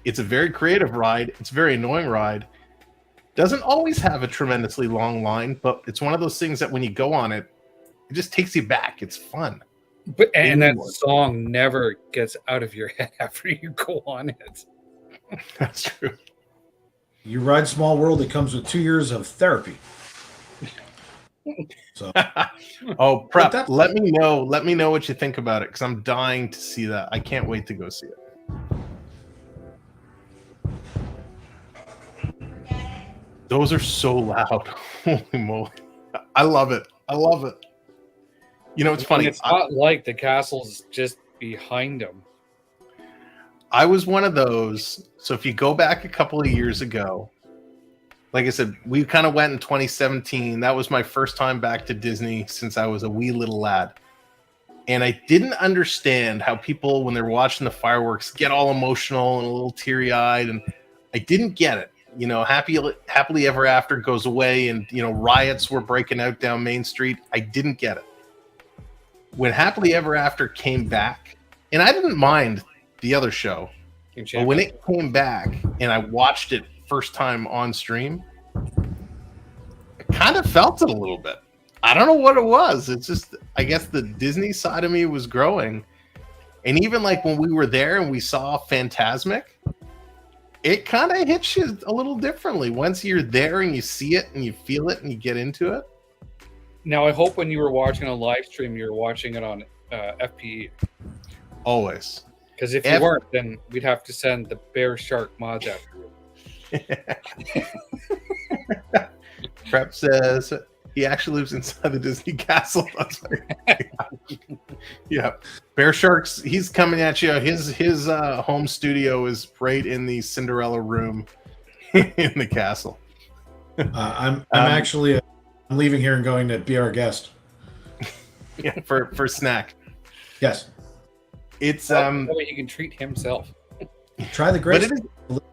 it's a very creative ride. It's a very annoying ride. Doesn't always have a tremendously long line, but it's one of those things that when you go on it, it just takes you back. It's fun. But and that song never gets out of your head after you go on it. That's true. You ride Small World, it comes with 2 years of therapy. So, oh, Prep, let me know what you think about it, because I'm dying to see that. I can't wait to go see it. Those are so loud. Holy moly. I love it. I love it. You know, it's funny. It's not like the castle's just behind them. I was one of those. So if you go back a couple of years ago, like I said, we kind of went in 2017. That was my first time back to Disney since I was a wee little lad. And I didn't understand how people, when they're watching the fireworks, get all emotional and a little teary-eyed. And I didn't get it. You know, happily ever after goes away, and you know, riots were breaking out down Main Street. I didn't get it. When Happily Ever After came back, and I didn't mind the other show, but when it came back and I watched it first time on stream, I kind of felt it a little bit. I don't know what it was. It's just, I guess the Disney side of me was growing. And even like when we were there and we saw Fantasmic, it kind of hits you a little differently once you're there and you see it and you feel it and you get into it. Now, I hope when you were watching a live stream, you were watching it on FPE. Always. Because if you weren't, then we'd have to send the Bear Shark mods after you. Prep says he actually lives inside the Disney castle. That's right. Yeah. Bear Sharks, he's coming at you. His home studio is right in the Cinderella room in the castle. I'm actually I'm leaving here and going to be our guest. Yeah, for snack. Yes. It's that way he can treat himself. Try the grace. But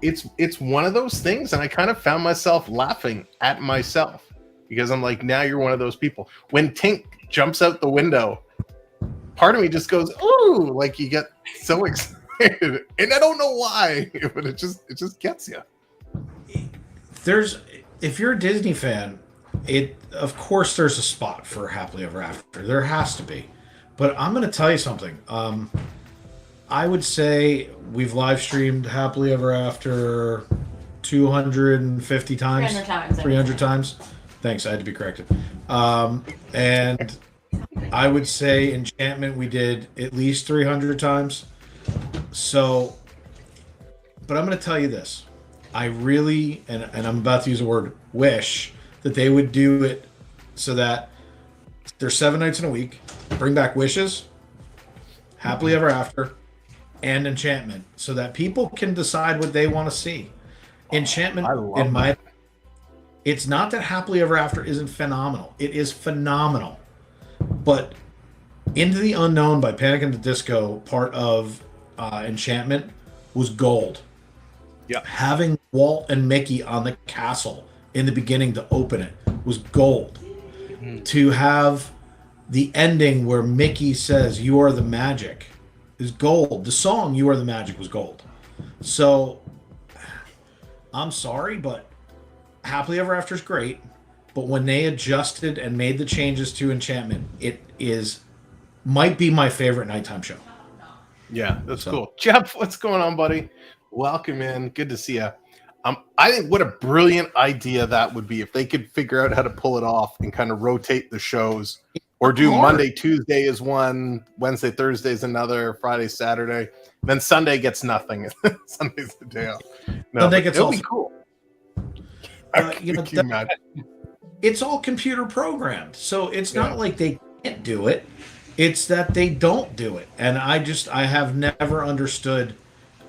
it's one of those things, and I kind of found myself laughing at myself because I'm like, now you're one of those people. When Tink jumps out the window, part of me just goes, "Ooh!" Like you get so excited, and I don't know why, but it just gets you. If you're a Disney fan, of course there's a spot for Happily Ever After. There has to be. But I'm going to tell you something. I would say we've live streamed Happily Ever After 250 times. 300 times. 300 times. Thanks, I had to be corrected. And I would say Enchantment we did at least 300 times. So, but I'm going to tell you this. I really, and I'm about to use the word, wish that they would do it so that there's 7 nights in a week. Bring back Wishes, Happily Ever After, and Enchantment, so that people can decide what they want to see. Enchantment, it's not that Happily Ever After isn't phenomenal. It is phenomenal. But Into the Unknown by Panic! At the Disco, part of Enchantment, was gold. Yeah. Having Walt and Mickey on the castle in the beginning to open it was gold. Mm-hmm. To have the ending where Mickey says, "You are the magic," is gold. The song "You Are the Magic" was gold. So I'm sorry, but Happily Ever After is great. But when they adjusted and made the changes to Enchantment, might be my favorite nighttime show. Yeah, that's cool. Jeff, what's going on, buddy? Welcome in. Good to see you. I think what a brilliant idea that would be if they could figure out how to pull it off and kind of rotate the shows, or do Monday, Tuesday is one, Wednesday, Thursday is another, Friday, Saturday, then Sunday gets nothing. Sunday's the day off. No, Sunday gets it'll be cool. It's all computer programmed, so it's not like they can't do it. It's that they don't do it, and I have never understood.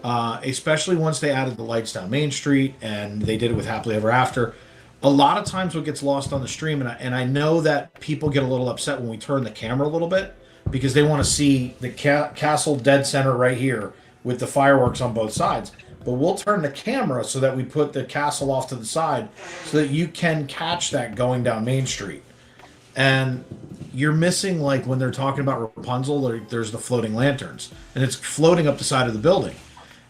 Especially once they added the lights down Main Street and they did it with Happily Ever After. A lot of times what gets lost on the stream, and I know that people get a little upset when we turn the camera a little bit because they want to see the castle dead center right here with the fireworks on both sides. But we'll turn the camera so that we put the castle off to the side so that you can catch that going down Main Street. And you're missing, like, when they're talking about Rapunzel, there's the floating lanterns, and it's floating up the side of the building.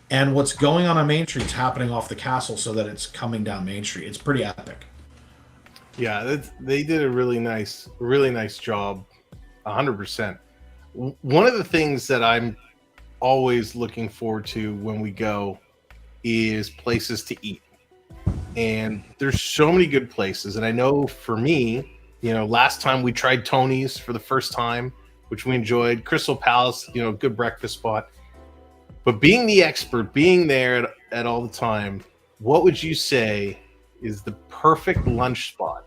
And what's going on Main Street is happening off the castle so that it's coming down Main Street. It's pretty epic. Yeah, they did a really nice job, 100%. One of the things that I'm always looking forward to when we go is places to eat. And there's so many good places. And I know for me, last time we tried Tony's for the first time, which we enjoyed. Crystal Palace, good breakfast spot. But being the expert, being there at all the time, what would you say is the perfect lunch spot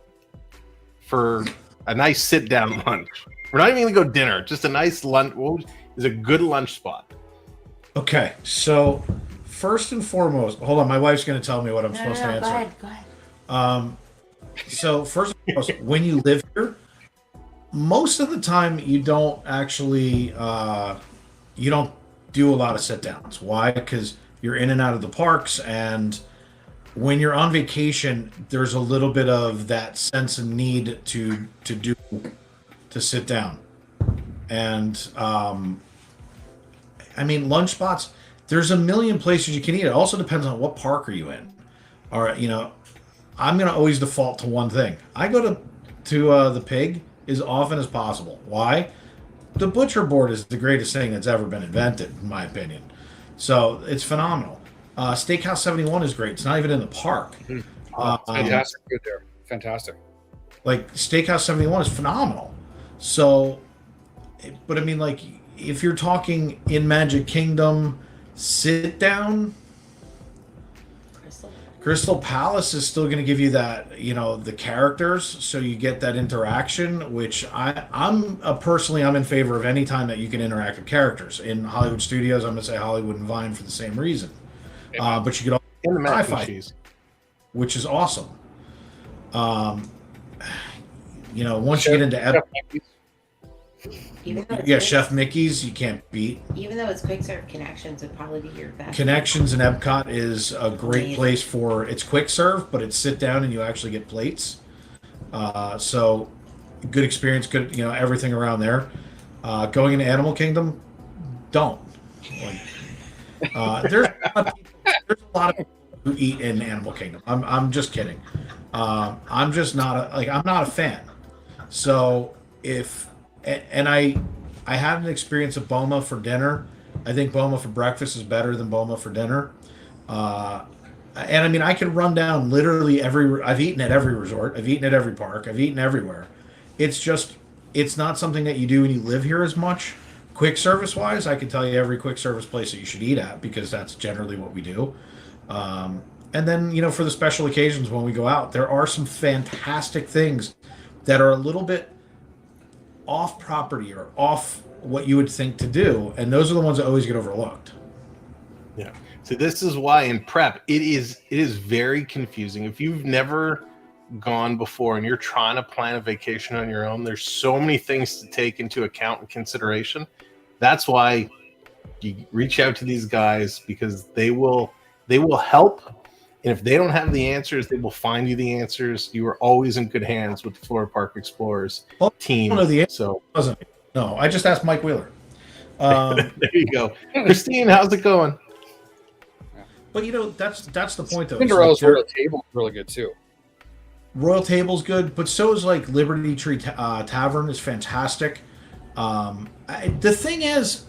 for a nice sit-down lunch? We're not even going to go dinner, just a nice lunch. What is a good lunch spot? Okay, so first and foremost, hold on, my wife's going to tell me what I'm supposed to answer. Go ahead. So first and foremost, when you live here, most of the time you don't actually, you don't do a lot of sit downs. Why? Because you're in and out of the parks, and when you're on vacation, there's a little bit of that sense of need to sit down. And lunch spots, there's a million places you can eat. It also depends on what park are you in. All right, I'm gonna always default to one thing. I go to the Pig as often as possible. Why? The butcher board is the greatest thing that's ever been invented, in my opinion. So it's phenomenal. Steakhouse 71 is great. It's not even in the park. Fantastic food there. Fantastic. Like, Steakhouse 71 is phenomenal. So, but if you're talking in Magic Kingdom, sit down, Crystal Palace is still going to give you that, the characters, so you get that interaction, which I'm in favor of any time that you can interact with characters. In Hollywood Studios, I'm going to say Hollywood and Vine for the same reason. But you could also sci-fi, which is awesome. Once you get into Chef Mickey's, you can't beat. Even though it's quick serve, Connections would probably be your best. Connections in Epcot is a great place for, it's quick serve, but it's sit down and you actually get plates. So good experience, good, everything around there. Going into Animal Kingdom, don't. There's a lot of people who eat in Animal Kingdom. I'm just kidding. I'm just not I'm not a fan. So I had an experience of Boma for dinner. I think Boma for breakfast is better than Boma for dinner. I could run down literally I've eaten at every resort. I've eaten at every park. I've eaten everywhere. It's not something that you do when you live here as much. Quick service wise, I can tell you every quick service place that you should eat at, because that's generally what we do. And then, for the special occasions when we go out, there are some fantastic things that are a little bit off property or off what you would think to do, and those are the ones that always get overlooked. Yeah. So this is why in prep it is very confusing. If you've never gone before and you're trying to plan a vacation on your own, there's so many things to take into account and consideration. That's why you reach out to these guys, because they will help. And if they don't have the answers, they will find you the answers. You are always in good hands with the Florida Park Explorers team. I don't know the answer. So no, I just asked Mike Wheeler. There you go. Christine, how's it going? But that's the point though. Cinderella's Royal Table is really good too. Royal Table's good, but so is like Liberty Tree Tavern is fantastic. The thing is,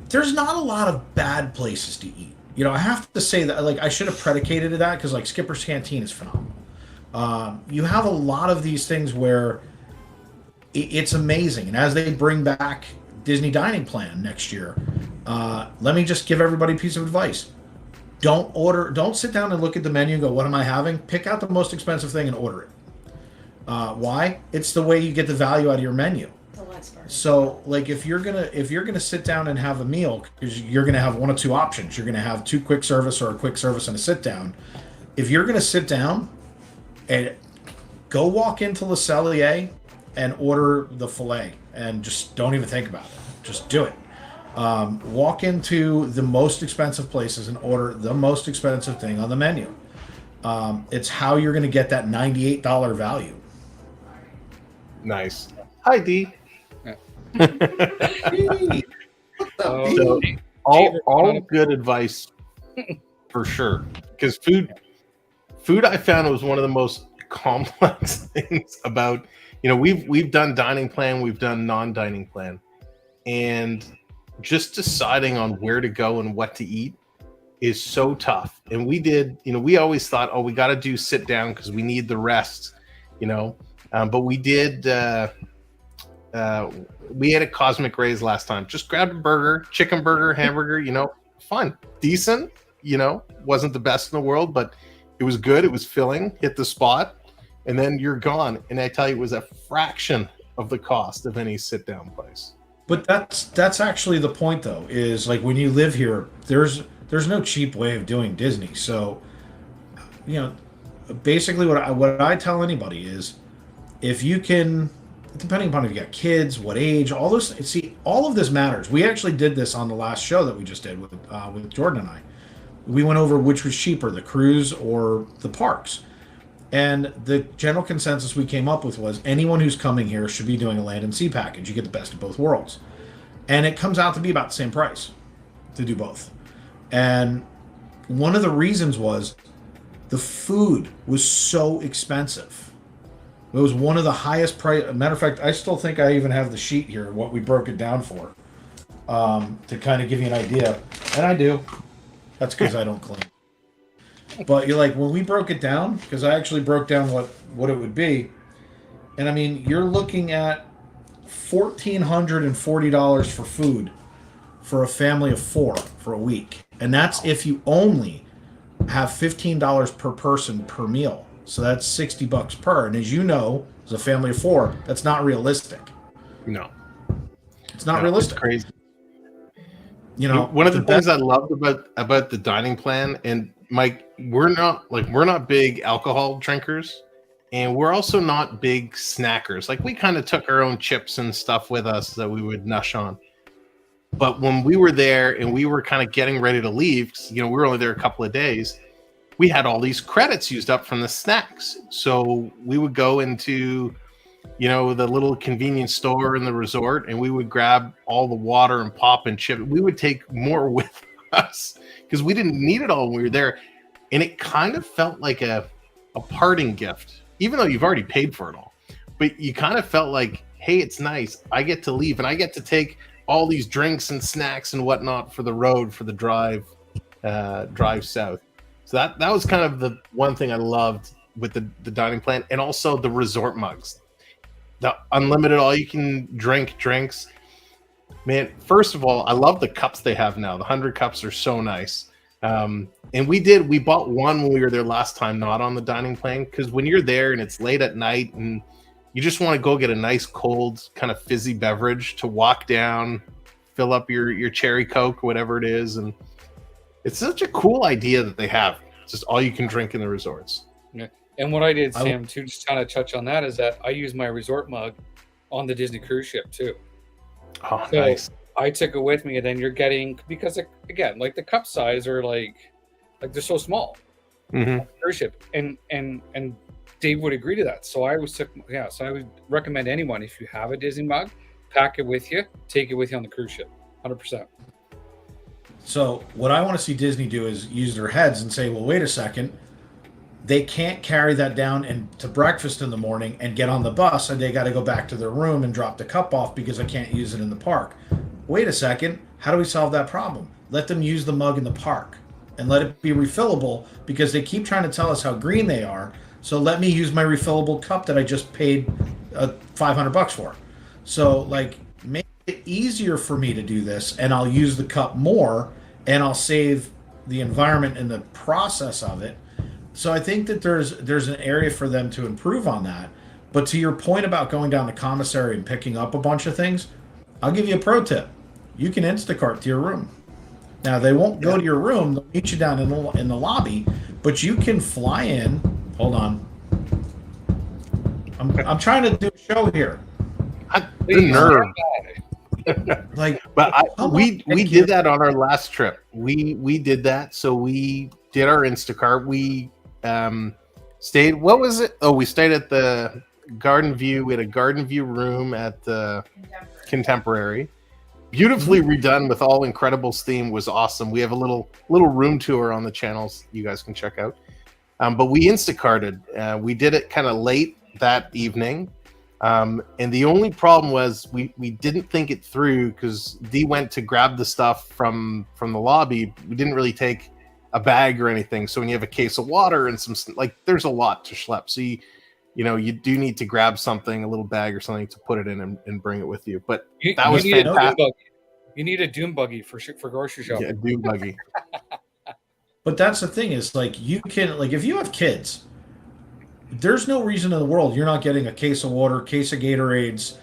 there's not a lot of bad places to eat. I have to say that like I should have predicated to that because like Skipper's Canteen is phenomenal. You have a lot of these things where it's amazing, and as they bring back Disney Dining Plan next year, let me just give everybody a piece of advice. Don't sit down and look at the menu and go, what am I having? Pick out the most expensive thing and order it. Why? It's the way you get the value out of your menu. So, like, if you're gonna sit down and have a meal, because you're gonna have one of two options. You're gonna have 2 quick service or a quick service and a sit down. If you're gonna sit down, and go walk into Le Cellier and order the filet, and just don't even think about it. Just do it. Walk into the most expensive places and order the most expensive thing on the menu. It's how you're going to get that $98 value. Nice. Hi, D. Hey, So, all good advice for sure. Because food I found was one of the most complex things about. We've done dining plan, we've done non-dining plan, and just deciding on where to go and what to eat is so tough. And we always thought, oh, we got to do sit down because we need the rest, but we did. We ate at Cosmic Rays last time. Just grabbed a burger, chicken burger, hamburger. Fun, decent. Wasn't the best in the world, but it was good. It was filling. Hit the spot, and then you're gone. And I tell you, it was a fraction of the cost of any sit down place. But that's actually the point, though. Is like when you live here, there's no cheap way of doing Disney. So, basically, what I tell anybody is, if you can, depending upon if you got kids, what age, all of this matters. We actually did this on the last show that we just did with Jordan and I. We went over which was cheaper, the cruise or the parks. And the general consensus we came up with was anyone who's coming here should be doing a land and sea package. You get the best of both worlds. And it comes out to be about the same price to do both. And one of the reasons was the food was so expensive. It was one of the highest price. Matter of fact, I still think I even have the sheet here, what we broke it down for, to kind of give you an idea. And I do. That's because I don't claim. But you're like, when we broke it down, because I actually broke down what it would be, and I mean, you're looking at $1,440 for food for a family of 4 for a week. And that's if you only have $15 per person per meal. So that's $60 per. And as you know, as a family of 4, that's not realistic. No. It's not realistic. It's crazy. One of the things I loved about the dining plan, and Mike, we're not big alcohol drinkers, and we're also not big snackers. Like, we kind of took our own chips and stuff with us that we would nush on. But when we were there and we were kind of getting ready to leave, because we were only there a couple of days, we had all these credits used up from the snacks. So we would go into the little convenience store in the resort, and we would grab all the water and pop and chip. We would take more with us because we didn't need it all when we were there. And it kind of felt like a parting gift, even though you've already paid for it all. But you kind of felt like, hey, it's nice. I get to leave, and I get to take all these drinks and snacks and whatnot for the road, for the drive south. So that was kind of the one thing I loved with the dining plan, and also the resort mugs. The unlimited, all you can drink drinks. Man, first of all, I love the cups they have now. The 100 cups are so nice. And we bought one when we were there last time, not on the dining plan, because when you're there and it's late at night and you just want to go get a nice cold kind of fizzy beverage to walk down, fill up your cherry Coke, whatever it is. And it's such a cool idea that they have. It's just all you can drink in the resorts. Yeah. And what I did, Sam, to just kind of touch on that, is that I use my resort mug on the Disney cruise ship too. Oh, so nice. I took it with me, and then you're getting, because again, like the cup size are like they're so small. Mm-hmm. On the cruise ship, and Dave would agree to that. So I would recommend anyone, if you have a Disney mug, pack it with you, take it with you on the cruise ship, 100%. So what I want to see Disney do is use their heads and say, well, wait a second. They can't carry that down and to breakfast in the morning and get on the bus, and they got to go back to their room and drop the cup off because I can't use it in the park. Wait a second. How do we solve that problem? Let them use the mug in the park and let it be refillable, because they keep trying to tell us how green they are. So let me use my refillable cup that I just paid $500 for. So like, make it easier for me to do this, and I'll use the cup more, and I'll save the environment in the process of it. So I think that there's an area for them to improve on that. But to your point about going down to commissary and picking up a bunch of things, I'll give you a pro tip. You can Instacart to your room. Now they won't go to your room; they'll meet you down in the lobby. But you can fly in. Hold on, I'm trying to do a show here. The nerve. Like, but we did that on our last trip. We did that. So we did our Instacart. We stayed. What was it? Oh, we stayed at the Garden View. We had a Garden View room at the Contemporary. Beautifully redone with all Incredibles theme. Was awesome. We have a little room tour on the channels you guys can check out. But we Instacarted. We did it kind of late that evening. And the only problem was we didn't think it through, because Dee went to grab the stuff from the lobby. We didn't really take a bag or anything. So when you have a case of water and some, like, there's a lot to schlep. So you do need to grab something, a little bag or something to put it in and bring it with you. But that was fantastic. You need a doom buggy for grocery shopping. Yeah, doom buggy. But that's the thing, is like, you can, like, if you have kids, there's no reason in the world you're not getting a case of water, case of Gatorades,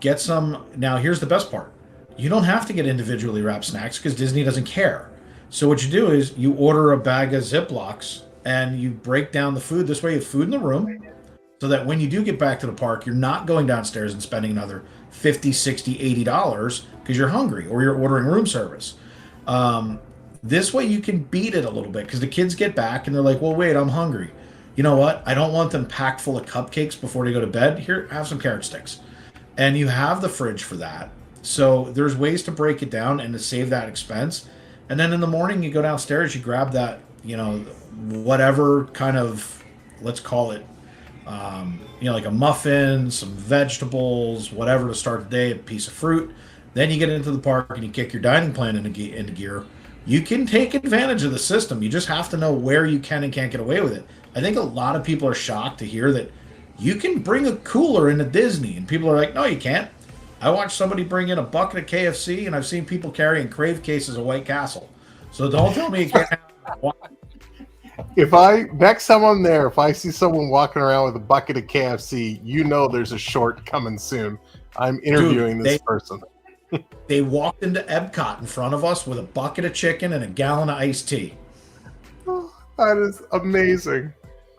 get some. Now, here's the best part. You don't have to get individually wrapped snacks because Disney doesn't care. So what you do is you order a bag of Ziplocs and you break down the food. This way you have food in the room, so that when you do get back to the park, you're not going downstairs and spending another $50, $60, $80 because you're hungry or you're ordering room service. This way you can beat it a little bit, because the kids get back and they're like, well, wait, I'm hungry. You know what? I don't want them packed full of cupcakes before they go to bed. Here, have some carrot sticks. And you have the fridge for that. So there's ways to break it down and to save that expense. And then in the morning, you go downstairs, you grab that, whatever kind of, let's call it, like a muffin, some vegetables, whatever to start the day, a piece of fruit. Then you get into the park and you kick your dining plan into gear. You can take advantage of the system. You just have to know where you can and can't get away with it. I think a lot of people are shocked to hear that you can bring a cooler into Disney, and people are like, no, you can't. I watched somebody bring in a bucket of KFC, and I've seen people carrying Crave cases of White Castle. So don't tell me you can't have Next time I'm there, if I see someone walking around with a bucket of KFC, there's a short coming soon. I'm interviewing this person. They walked into Epcot in front of us with a bucket of chicken and a gallon of iced tea. Oh, that is amazing.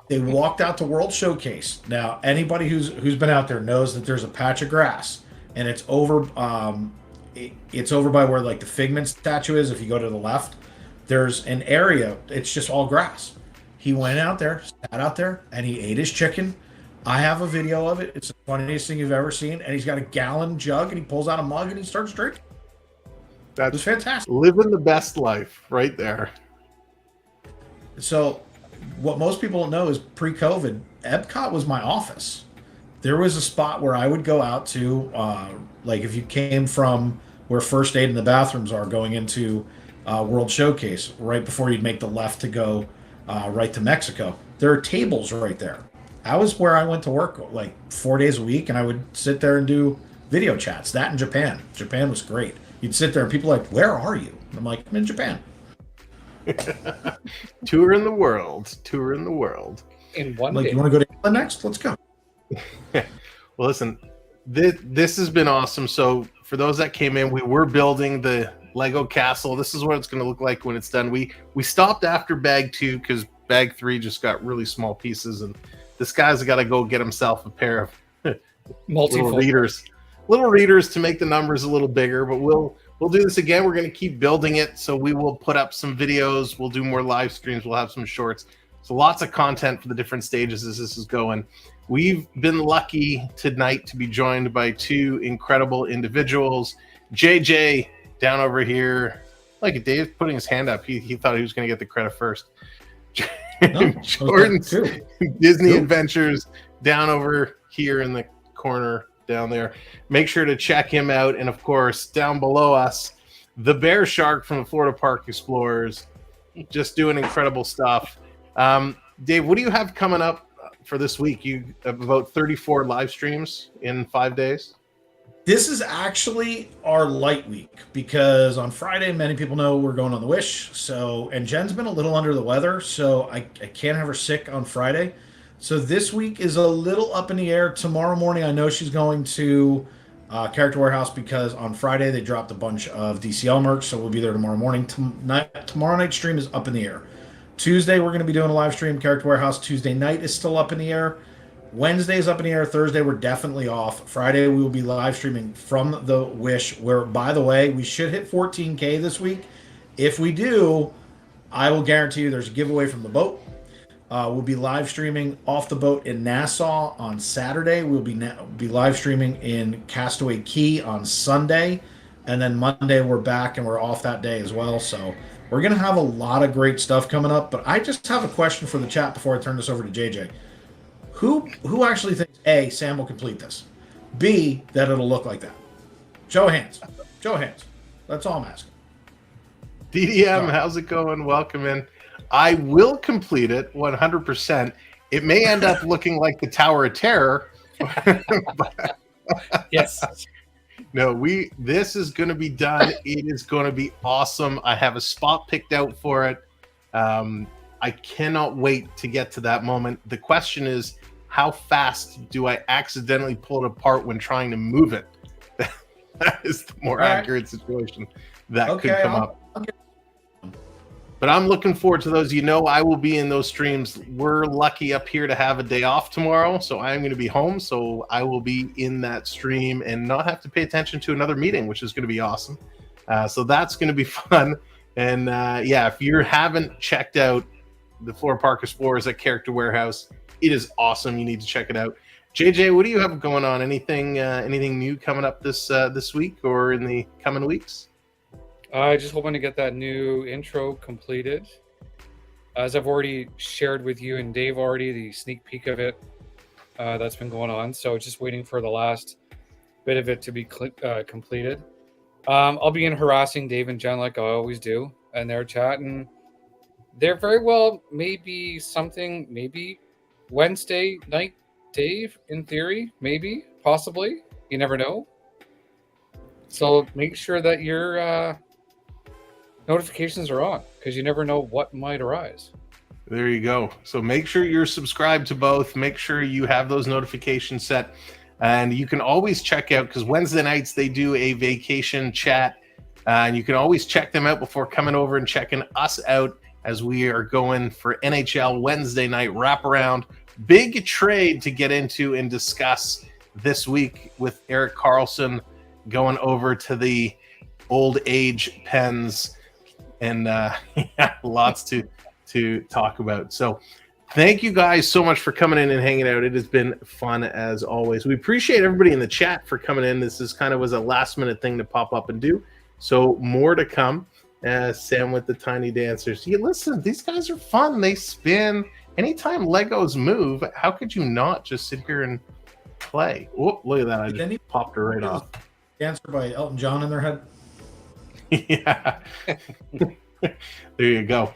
They walked out to World Showcase. Now, anybody who's been out there knows that there's a patch of grass, and it's over by where like the Figment statue is. If you go to the left, there's an area. It's just all grass. He went out there, sat out there, and he ate his chicken. I have a video of it. It's the funniest thing you've ever seen. And he's got a gallon jug, and he pulls out a mug and he starts drinking. That's fantastic. Living the best life right there. So what most people don't know is pre-COVID, Epcot was my office. There was a spot where I would go out to, like if you came from where First Aid and the bathrooms are going into World Showcase, right before you'd make the left to go right to Mexico, there are tables right there. That was where I went to work like 4 days a week, and I would sit there and do video chats. That in Japan. Japan was great. You'd sit there and people are like, where are you? And I'm like, I'm in Japan. Tour in the world. In one like, day. you want to go to England next? Let's go. Well, listen, this has been awesome. So for those that came in, we were building the Lego castle. This is what it's going to look like when it's done. We stopped after bag 2 because bag 3 just got really small pieces, and this guy's got to go get himself a pair of little readers to make the numbers a little bigger. But we'll do this again. We're going to keep building it. So we will put up some videos. We'll do more live streams. We'll have some shorts. So lots of content for the different stages as this is going. We've been lucky tonight to be joined by 2 incredible individuals. JJ down over here, Like Dave putting his hand up, he thought he was going to get the credit first. No, Jordan's too. Disney Cool. Adventures down over here in the corner down there. Make sure to check him out. And of course, down below us, the Bear Shark from the Florida Park Explorers, just doing incredible stuff. Dave, what do you have coming up for this week? You have about 34 live streams in 5 days. This is actually our light week because on Friday, many people know we're going on the Wish. So, and Jen's been a little under the weather, so I can't have her sick on Friday. So this week is a little up in the air. Tomorrow morning, I know she's going to Character Warehouse because on Friday they dropped a bunch of DCL merch, so we'll be there tomorrow morning. Tomorrow night stream is up in the air. Tuesday, we're going to be doing a live stream, Character Warehouse. Tuesday night is still up in the air. Wednesday is up in the air. Thursday, we're definitely off. Friday, we will be live streaming from the Wish, where, by the way, we should hit 14K this week. If we do, I will guarantee you there's a giveaway from the boat. We'll be live streaming off the boat in Nassau on Saturday. We'll be live streaming in Castaway Key on Sunday. And then Monday, we're back and we're off that day as well. So we're going to have a lot of great stuff coming up. But I just have a question for the chat before I turn this over to JJ. Who actually thinks, A, Sam will complete this, B, that it'll look like that? Show of hands. Show of hands. That's all I'm asking. DDM, how's it going? Welcome in. I will complete it 100%. It may end up looking like the Tower of Terror. Yes. No, this is going to be done. It is going to be awesome. I have a spot picked out for it. I cannot wait to get to that moment. The question is, how fast do I accidentally pull it apart when trying to move it? That is the more accurate situation that could come up. But I'm looking forward to those. You know, I will be in those streams. We're lucky up here to have a day off tomorrow, so I'm going to be home. So I will be in that stream and not have to pay attention to another meeting, which is going to be awesome. So that's going to be fun. And yeah, if you haven't checked out the Florida Park Explorers at Character Warehouse, it is awesome. You need to check it out. JJ, what do you have going on? Anything new coming up this week or in the coming weeks? I just hoping to get that new intro completed. As I've already shared with you and Dave already, the sneak peek of it that's been going on. So just waiting for the last bit of it to be completed. I'll begin harassing Dave and Jen like I always do, and they're chatting. There very well maybe Wednesday night, Dave, in theory, maybe, possibly. You never know. So make sure that your notifications are on, because you never know what might arise. There you go. So make sure you're subscribed to both. Make sure you have those notifications set. And you can always check out, because Wednesday nights they do a vacation chat. And you can always check them out before coming over and checking us out as we are going for NHL Wednesday night wraparound. Big trade to get into and discuss this week with Eric Carlson going over to the old age Pens, and yeah, lots to talk about. So thank you guys so much for coming in and hanging out. It has been fun as always. We appreciate everybody in the chat for coming in. This is kind of was a last minute thing to pop up and do. So more to come. Sam with the tiny dancers. Yeah, listen, these guys are fun. They spin. Anytime Legos move, how could you not just sit here and play? Whoop, look at that. I just popped her right off. Dancer by Elton John in their head. Yeah. There you go.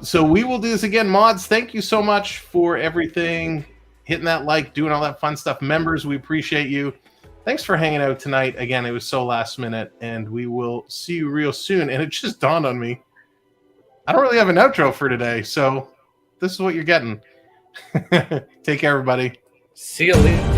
So we will do this again. Mods, thank you so much for everything. Hitting that like, doing all that fun stuff. Members, we appreciate you. Thanks for hanging out tonight. Again, it was so last minute, and we will see you real soon. And it just dawned on me, I don't really have an outro for today, so this is what you're getting. Take care, everybody. See you later.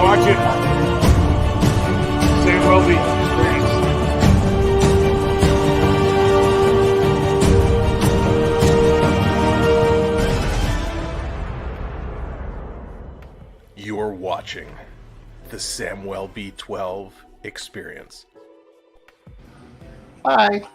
Watch it. Sam Welby experience. You're watching the Samuel B12 experience. Bye.